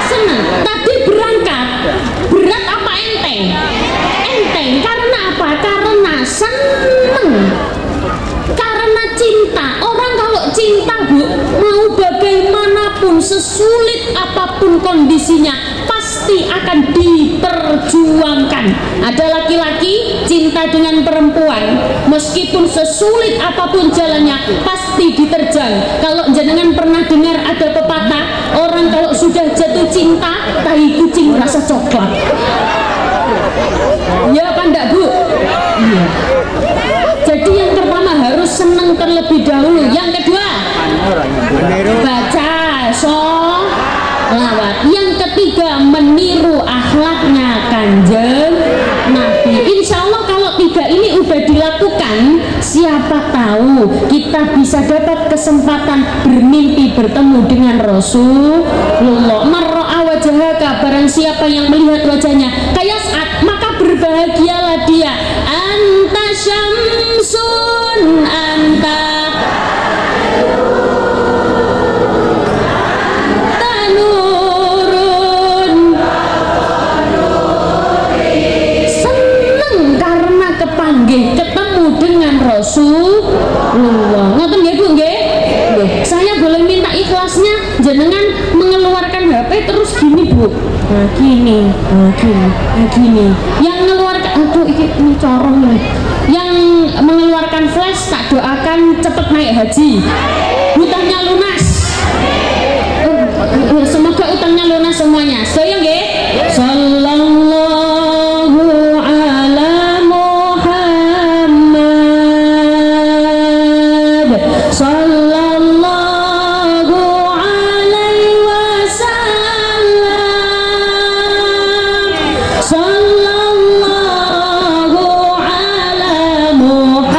Senang. Tadi berangkat berat apa enteng? Enteng. Karena apa? Karena senang, karena cinta. Orang kalau cinta Bu, mau bagaimanapun, sesulit apapun kondisinya, pasti akan diperjuangkan. Ada laki-laki cinta dengan perempuan, meskipun sesulit apapun jalannya, pasti diterjang. Kalau jenengan pernah dengar ada pepatah, orang kalau sudah jatuh cinta, tahi kucing rasa coklat. Ya apa enggak Bu? Iya. Jadi yang pertama harus senang terlebih dahulu. Yang kedua, baca sholawat. Yang ketiga, meniru akhlaknya Kanjeng Nabi. Insya Allah kalau tiga ini udah dilakukan, siapa tahu kita bisa dapat kesempatan bermimpi bertemu dengan Rasulullah. Marra'a wajhaka, barang siapa yang melihat wajahnya kayak saat, maka berbahagialah dia. Anta syamsun anta tanurun. Seneng karena kepanggih ketemu dengan Rasulullah. Ngoten nggih Bu nggih? Saya boleh minta ikhlasnya jenengan mengeluarkan HP terus gini Bu. Nah gini, gini. Yang mengeluarkan, aduh ini corong nih. Yang mengeluarkan flash tak doakan cepet naik haji, hutangnya lunas. Semoga utangnya lunas semuanya. Saya nggih. Sallallahu ala Muhammad. Sallallahu alaihi wasallam. Sallallahu ala Muhammad.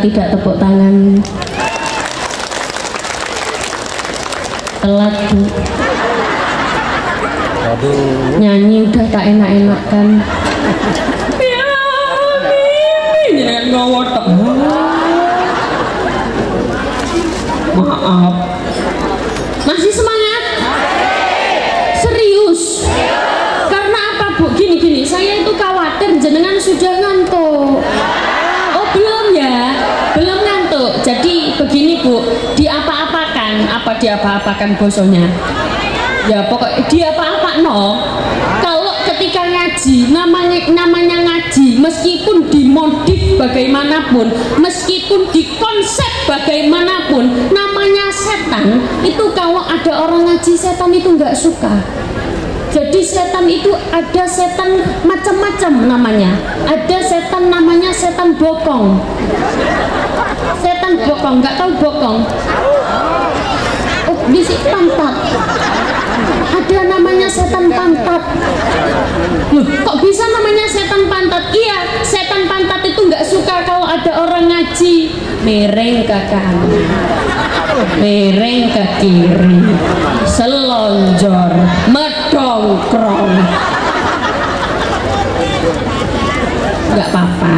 tidak tepuk tangan. Telat Bu. Nyanyi udah tak enak-enakan. Ya ini kan ngowotok. Maaf. Masih semangat? Serius? Karena apa Bu? Gini, saya itu khawatir jenengan sudah ngantuk. Oh belum ya? Belum ngantuk. Jadi begini Bu, diapa-apakan, apa diapa-apakan bosonya? Ya pokoknya diapa-apa no. Kalau ketika ngaji, namanya ngaji, meskipun dimodif bagaimanapun, meskipun dikonsep bagaimanapun, namanya setan. Itu kalau ada orang ngaji setan itu nggak suka. Jadi setan itu ada setan macam-macam namanya. Ada setan namanya setan bokong. Setan bokong, nggak tahu bokong? Oh, di sini pantat. Ada namanya setan pantat. Loh, kok bisa namanya setan pantat? Iya, setan pantat itu nggak suka kalau ada orang ngaji miring ke kanan, miring ke kiri, selonjor, medongkrong. Nggak apa-apa.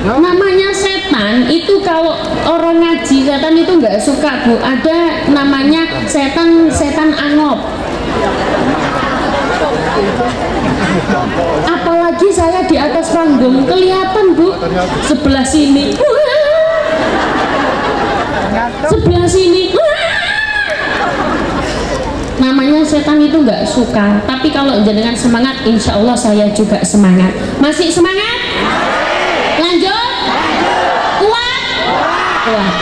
Namanya setan itu kalau orang ngaji, setan itu nggak suka Bu. Ada namanya setan angop. Apalagi saya di atas panggung kelihatan Bu, sebelah sini, sebelah sini. Namanya setan itu nggak suka. Tapi kalau jenengan semangat, insya Allah saya juga semangat. Masih semangat? Lanjut? Kuat? Kuat.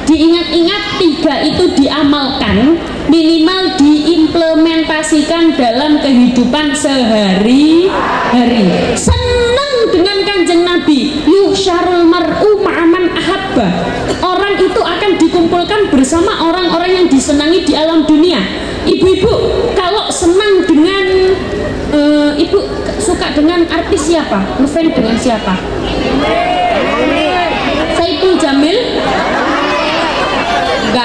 Diingat-ingat 3 itu diamalkan, minimal diimplementasikan dalam kehidupan sehari-hari. Senang dengan kanjeng Nabi, yuhsyarul mar'u ma'aman ahabba. Orang itu akan dikumpulkan bersama orang-orang yang disenangi di alam dunia. Ibu-ibu kalau senang dengan ibu suka dengan artis siapa? Ngefans dengan siapa? Saipul Jamil?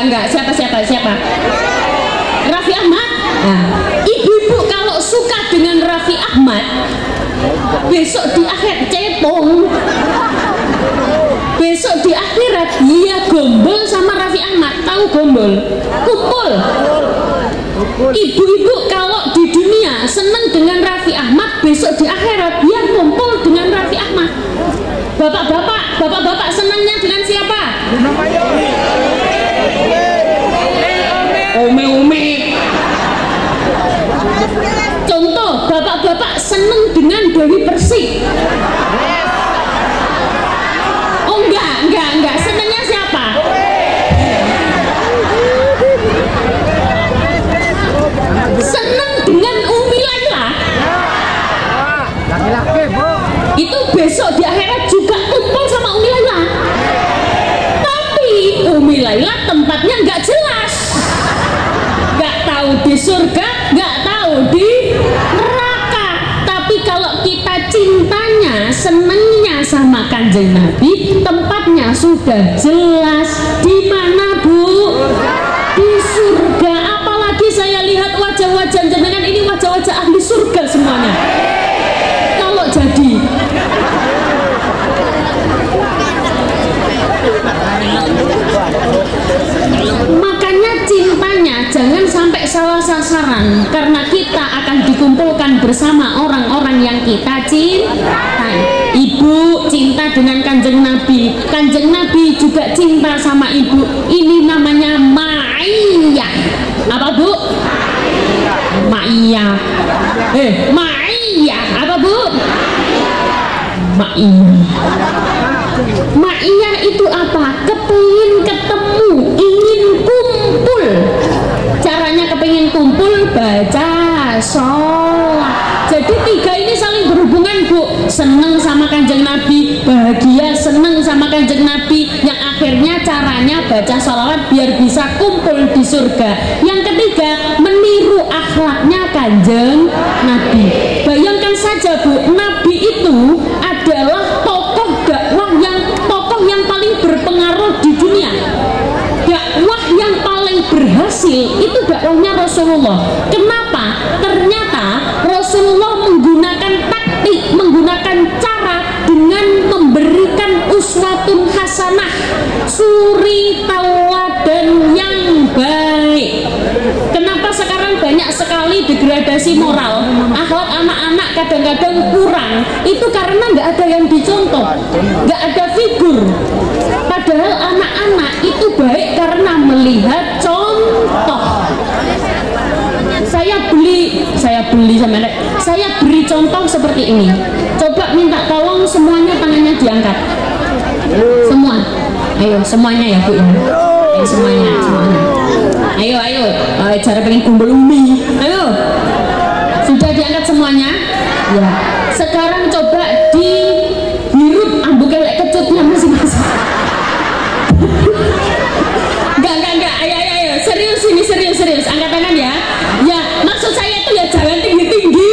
Enggak, siapa? Raffi Ahmad? Nah, ibu-ibu kalau suka dengan Raffi Ahmad, besok di akhir cetong, besok di akhirat dia gombol sama Raffi Ahmad. Tahu gombol? Kumpul. Ibu-ibu kalau di dunia senang dengan Raffi Ahmad, besok di akhirat dia kumpul dengan Raffi Ahmad. Bapak-bapak senangnya dengan siapa? Ome. Contoh, bapak-bapak senang dengan Dewi Persik. Oh enggak. Senangnya siapa? Senang dengan Umi Laila. Laki-laki Bu. Itu besok di akhirat juga kumpul sama Umi Laila. Tapi Umi Laila tempatnya nggak jelas. Nggak tahu di surga, nggak tahu di neraka. Tapi kalau kita cintanya, senengnya sama kanjeng Nabi, tempatnya sudah jelas. Di mana Bu? Di surga. Apalagi saya lihat wajah-wajah jenengan ini wajah-wajah ahli surga semuanya. Kalau jadi makanya cintanya jangan sampai salah sasaran, karena kita akan dikumpulkan bersama orang-orang yang kita cintai. Ibu cinta dengan kanjeng Nabi, kanjeng Nabi juga cinta sama ibu. Ini namanya ma'iyah. Apa Bu? Ma'iyah. Ma'iyah. Apa Bu? Ma'iyah. Ma'iyah itu apa? Kepingin ketemu, ingin kumpul. Caranya kepingin kumpul, baca sholat. Jadi 3 ini saling berhubungan Bu. Seneng sama kanjeng Nabi, bahagia seneng sama kanjeng Nabi, yang akhirnya caranya baca sholawat biar bisa kumpul di surga. Yang ketiga, meniru akhlaknya kanjeng Nabi. Bayangkan saja Bu, Nabi itu adalah tokoh dakwah yang kecil itu dakwahnya Rasulullah. Kenapa? Ternyata Rasulullah menggunakan taktik, menggunakan cara dengan memberikan uswatun hasanah, suri tauladan yang baik. Kenapa sekarang banyak sekali degradasi moral, akhlak anak-anak kadang-kadang kurang? Itu karena nggak ada yang dicontoh, nggak ada figur. Padahal anak-anak itu baik karena melihat contoh. Saya beri contoh seperti ini. Coba minta tolong semuanya, tangannya diangkat. Semua. Ayo semuanya ya Bu ya. Ayo semuanya. Ayo. Cara pengen kumpul umi. Ayo. Sudah diangkat semuanya? Ya. Sekarang coba dihirup ambuknya lek kecutnya masing-masing. Enggak. Ayo. Serius. Angkat tangan ya. Ya, maksud saya itu ya jangan tinggi-tinggi.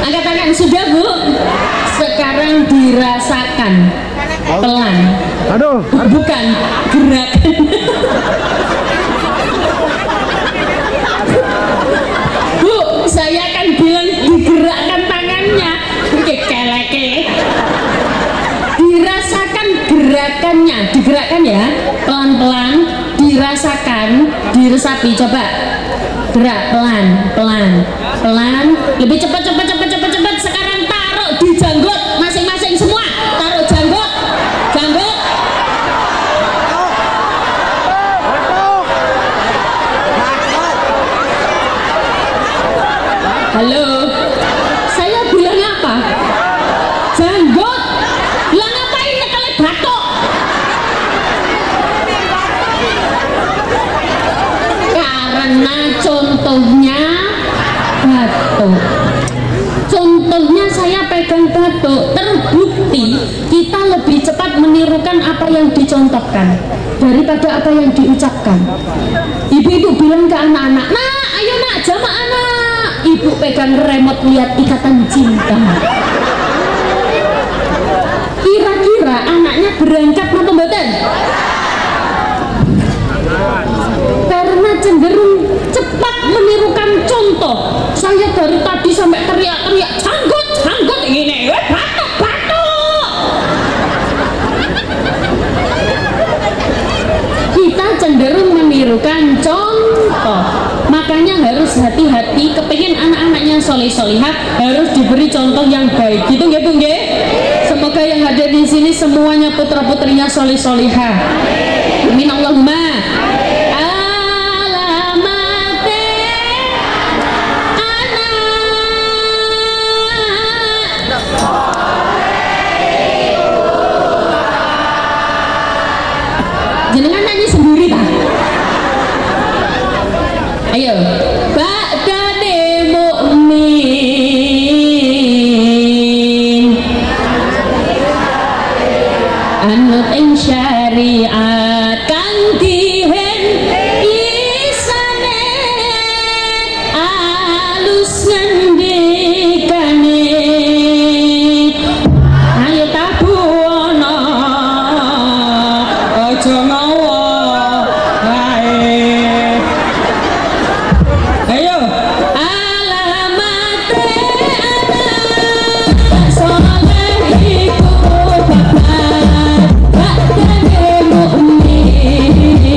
Angkat tangan sudah Bu. Sekarang dirasakan pelan. Aduh. Bukan gerakan. Bu, saya akan bilang digerakkan tangannya. Keleke. Dirasakan gerakannya, digerakkan ya, pelan-pelan, dirasakan, diresapi. Coba gerak pelan, lebih cepat. Sekarang taruh di janggut masing-masing semua, taruh janggut. Halo, saya bilang apa? Janggut. Lah ngapain nekale batok? Karena contohnya batuk. Contohnya saya pegang batuk, terbukti kita lebih cepat menirukan apa yang dicontohkan daripada apa yang diucapkan. Ibu-ibu bilang ke anak-anak, "Nak, ayo nak, jamaah anak." Ibu pegang remote, lihat Ikatan Cinta. Kira-kira anaknya berangkat apa mboten? Karena cenderung cepat menirukan contoh. Saya dari tadi sampai teriak-teriak, janggut ini, batuk. Kita cenderung menirukan contoh. Makanya harus hati-hati, kepingin anak-anaknya soleh-solihah harus diberi contoh yang baik. Gitu nggih Bu nggih? Semoga yang ada di sini semuanya putra-putrinya soleh-solihah. Amin Allahumma. Jenengan nyanyi sendiri Pak. Ayo. Ba'dane mukmin anut ing syariat kang dihen isane alus ngendikane. Ayo tabuana aja ngawa ae. Ayo alamate anak soleh iku bapak ba'dane mukmin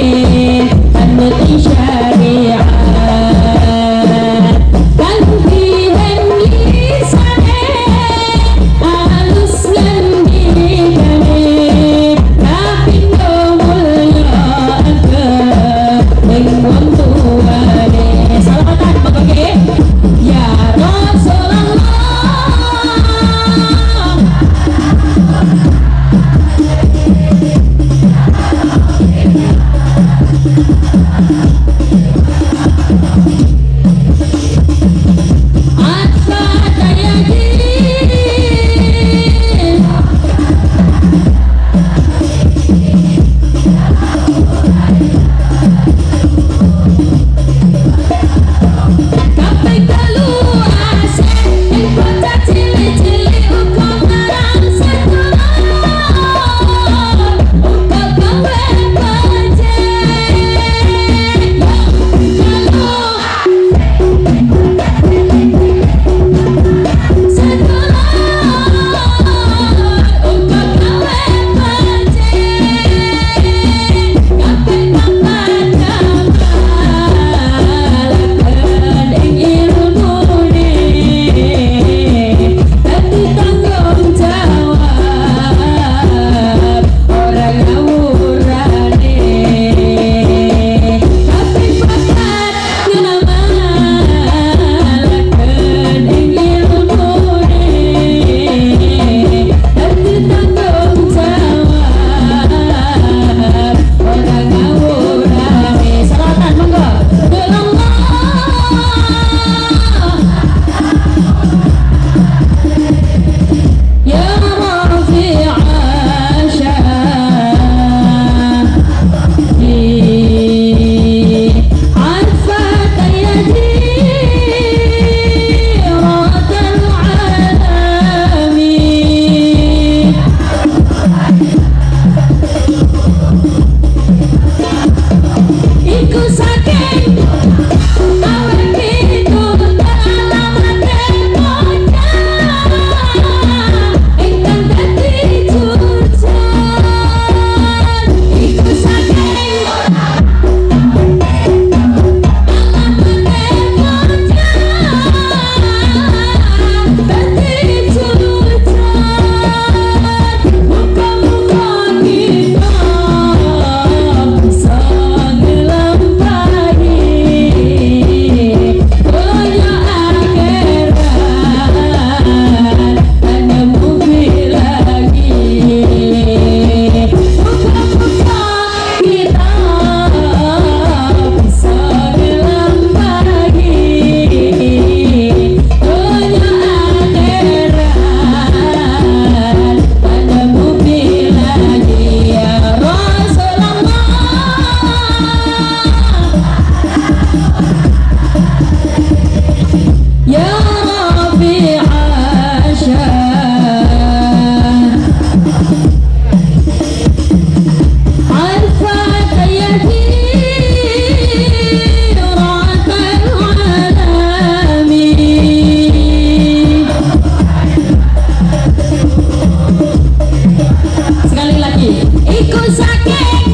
iku saking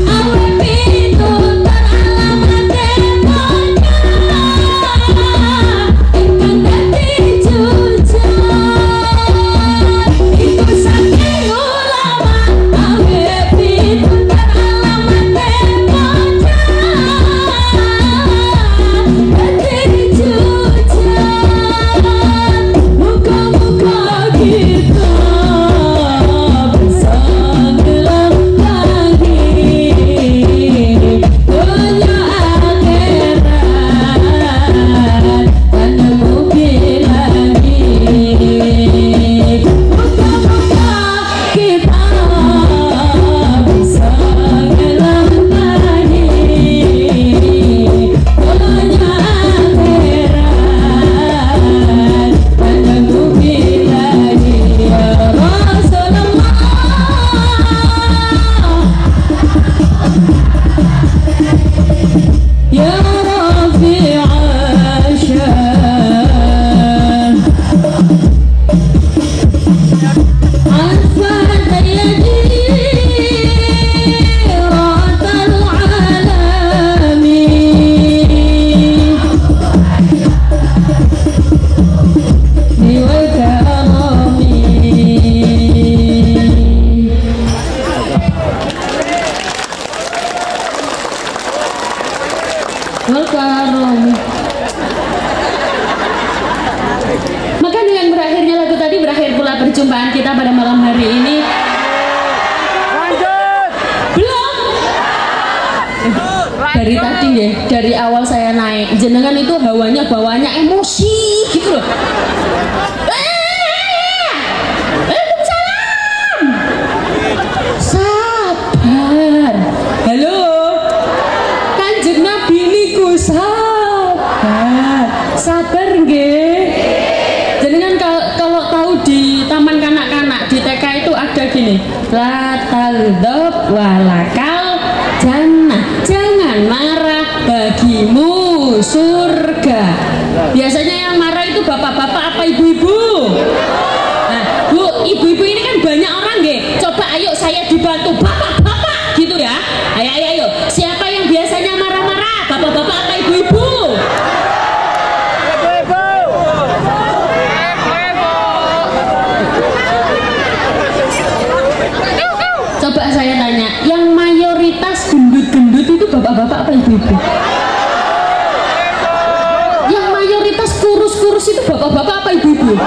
awe pitu teralamat demonya ingkang dadi jujur iku saking ulama awe pitu teralamat demonya dadi jujur muka-muka kita bersama dalam langit dunia akhirat hanya mungkin langit muka-muka kita bersama dalam langit dunia akhirat hanya mungkin langit ya Rasulullah ya Rafi'a syah عفت يدي رات العالمين والكرم. Maka dengan berakhirnya lagu tadi berakhir pula perjumpaan kita pada malam hari ini. Lanjut. Belum. Dari tadi ya, dari awal saya naik, jenengan itu hawanya bawanya emosi gitu loh. Waalaikumsalam. Sabar. Halo. Kanjeng Nabi niku sabar. Sabar nggih. Jenengan kalau tahu di taman kanak-kanak di TK itu ada gini, la taldab walakal jannah, jangan marah bagimu surga. Biasanya yang marah itu bapak-bapak apa ibu-ibu? Nah, Bu, ibu-ibu ini kan banyak orang nggih. Coba ayo saya dibantu bapak-bapak gitu ya. Ayo. Siapa yang biasanya marah-marah? Bapak-bapak apa ibu-ibu? Coba saya tanya, yang mayoritas gendut-gendut itu bapak-bapak apa ibu-ibu? Yang mayoritas kurus-kurus itu bapak-bapak apa ibu-ibu?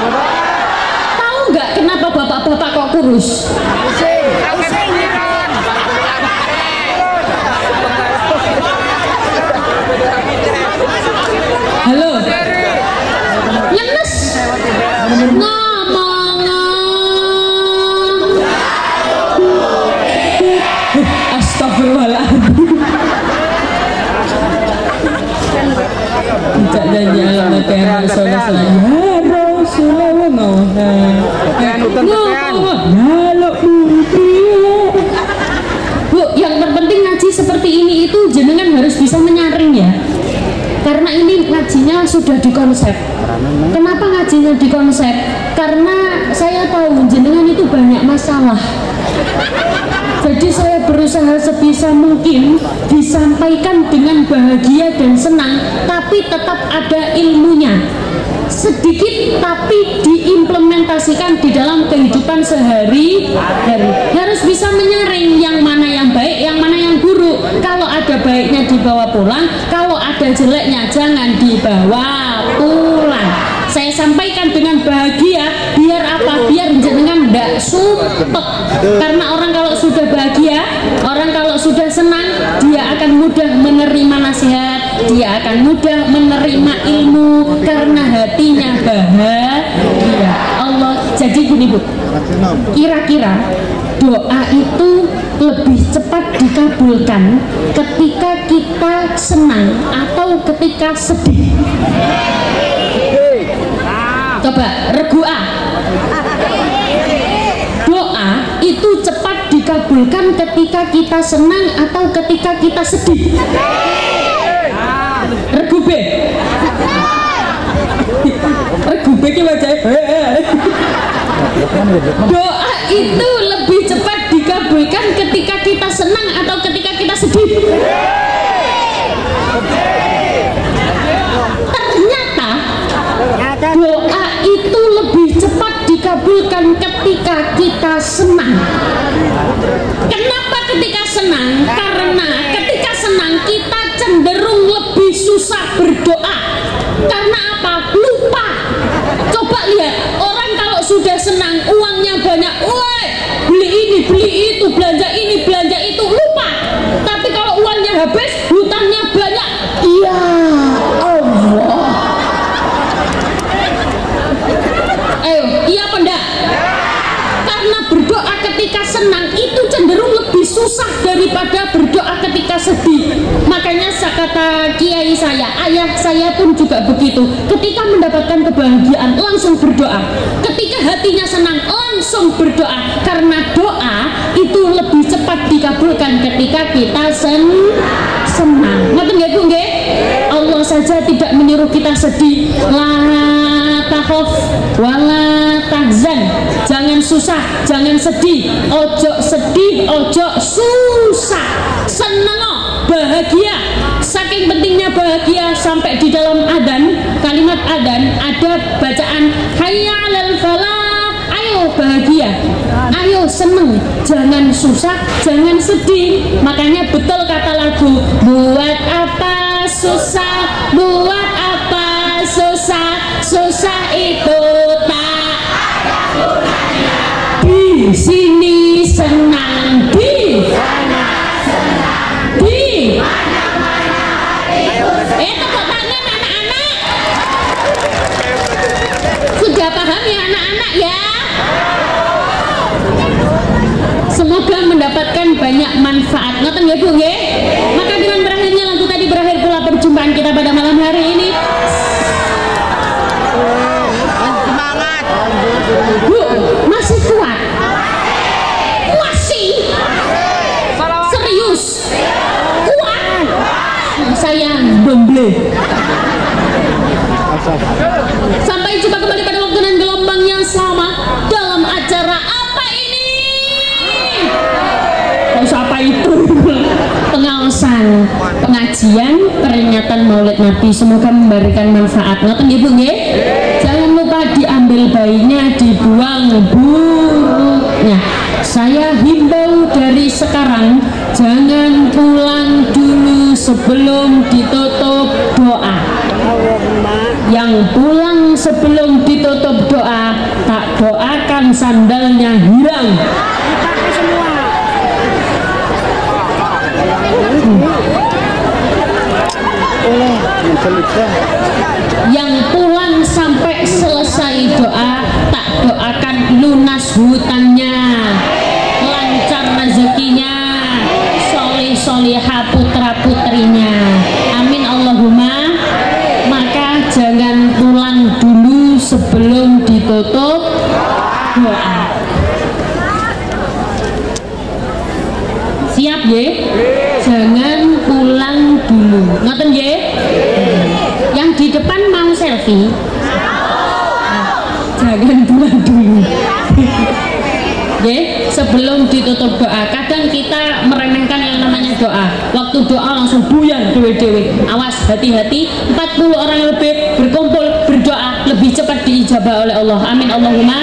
Tahu nggak kenapa bapak-bapak kok kurus? Halo? Lemes? Astagfirullahaladzim. Tidak dan alamat ya Rasulullah. Ya Rasulullah. Bu, yang terpenting ngaji seperti ini itu jenengan harus bisa menyaring ya. Karena ini ngajinya sudah dikonsep. Kenapa ngajinya dikonsep? Karena saya tahu jenengan itu banyak masalah. Jadi saya berusaha sebisa mungkin disampaikan dengan bahagia dan senang, tapi tetap ada ilmunya. Sedikit tapi diimplementasikan di dalam kehidupan sehari-hari. Harus bisa menyaring yang mana yang baik, yang mana yang buruk. Kalau ada baiknya dibawa pulang, kalau ada jeleknya jangan dibawa pulang. Saya sampaikan dengan bahagia, biar apa? Biar jenengan tidak sumpek. Karena orang kalau sudah bahagia, orang kalau sudah senang, dia akan mudah menerima nasihat, dia akan mudah menerima ilmu karena hatinya bahagia. Allah, jadi gini Bu, kira-kira doa itu lebih cepat dikabulkan ketika kita senang atau ketika sedih? Coba regua. Doa itu cepat dikabulkan ketika kita senang atau ketika kita sedih? Regu B. Regu B ki wajah. Doa itu lebih cepat dikabulkan dikabulkan ketika kita senang atau ketika kita sedih? Ternyata doa itu lebih cepat dikabulkan ketika kita senang. Kenapa ketika senang? Karena ketika senang kita cenderung lebih susah berdoa. Karena apa? Lupa. Coba lihat, orang kalau sudah senang, uangnya banyak, woi, beli ini, beli itu, belanja ini, belanja itu, lupa. Tapi kalau uangnya habis, hutangnya banyak, ya Allah. Ayo, iya apa enggak? Karena berdoa ketika senang itu cenderung lebih susah daripada berdoa ketika sedih. Makanya kata kiai saya, ayah saya pun juga begitu. Ketika mendapatkan kebahagiaan langsung berdoa. Ketika hatinya senang langsung berdoa. Karena doa itu lebih cepat dikabulkan ketika kita senang. Ngerti nggak Bu? Nggih? Allah saja tidak menyuruh kita sedih. La takhaf wala tahzan. Jangan susah, jangan sedih. Ojo sedih, ojo susah. Seneng, bahagia. Saking pentingnya bahagia sampai di dalam adzan, kalimat adzan ada bacaan hayya 'alal falah. Ayo bahagia, ayo seneng, jangan susah, jangan sedih. Makanya betul kata lagu, buat apa susah, buat apa susah, susah itu tak ada gunanya. Di sini senang, di sana senang, di mana-mana itu. Tepuk tangan anak-anak. Sudah paham ya anak-anak ya? Semoga mendapatkan banyak manfaat. Ngoten ya Bu nggih? Maka dengan berakhirnya lagu tadi berakhir pula perjumpaan kita pada malam hari ini. Semangat. Bu, masih kuat? Masih? Serius? Kuat? Saya domble. Sampai jumpa kembali pada waktu dan gelombang yang sama dalam acara apa ini? Apa itu? Pengaosan, pengajian, peringatan Maulid Nabi. Semoga memberikan manfaat. Ngoten nggih Bu nggih? Jangan lupa diambil bayinya, dibuang buruknya. Saya himbau dari sekarang, jangan pulang dulu sebelum ditutup doa. Yang pulang sebelum ditutup doa, tak doakan sandalnya hilang. Yang pulang sampai selesai doa, tak doakan lunas hutangnya, lancar rezekinya, soleh-solehah putra-putrinya. Amin Allahumma. Maka jangan pulang dulu sebelum ditutup doa. Siap ya? Jangan pulang dulu. Ngoten ya? Yang di depan mau selfie? Jangan pulang dulu. Ya, sebelum ditutup doa. Kadang kita meremehkan yang namanya doa. Waktu doa langsung buyar dewe-dewe. Awas, hati-hati. 40 orang lebih berkumpul berdoa lebih cepat diijabah oleh Allah. Amin Allahumma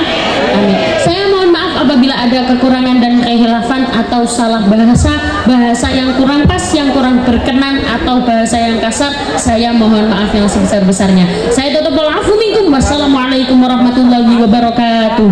amin. Saya mohon maaf apabila ada kekurangan dan kehilafan atau salah bahasa yang kurang pas, yang kurang berkenan, atau bahasa yang kasar. Saya mohon maaf yang sebesar-besarnya. Saya tutup wal afu minkum. Wassalamualaikum warahmatullahi wabarakatuh.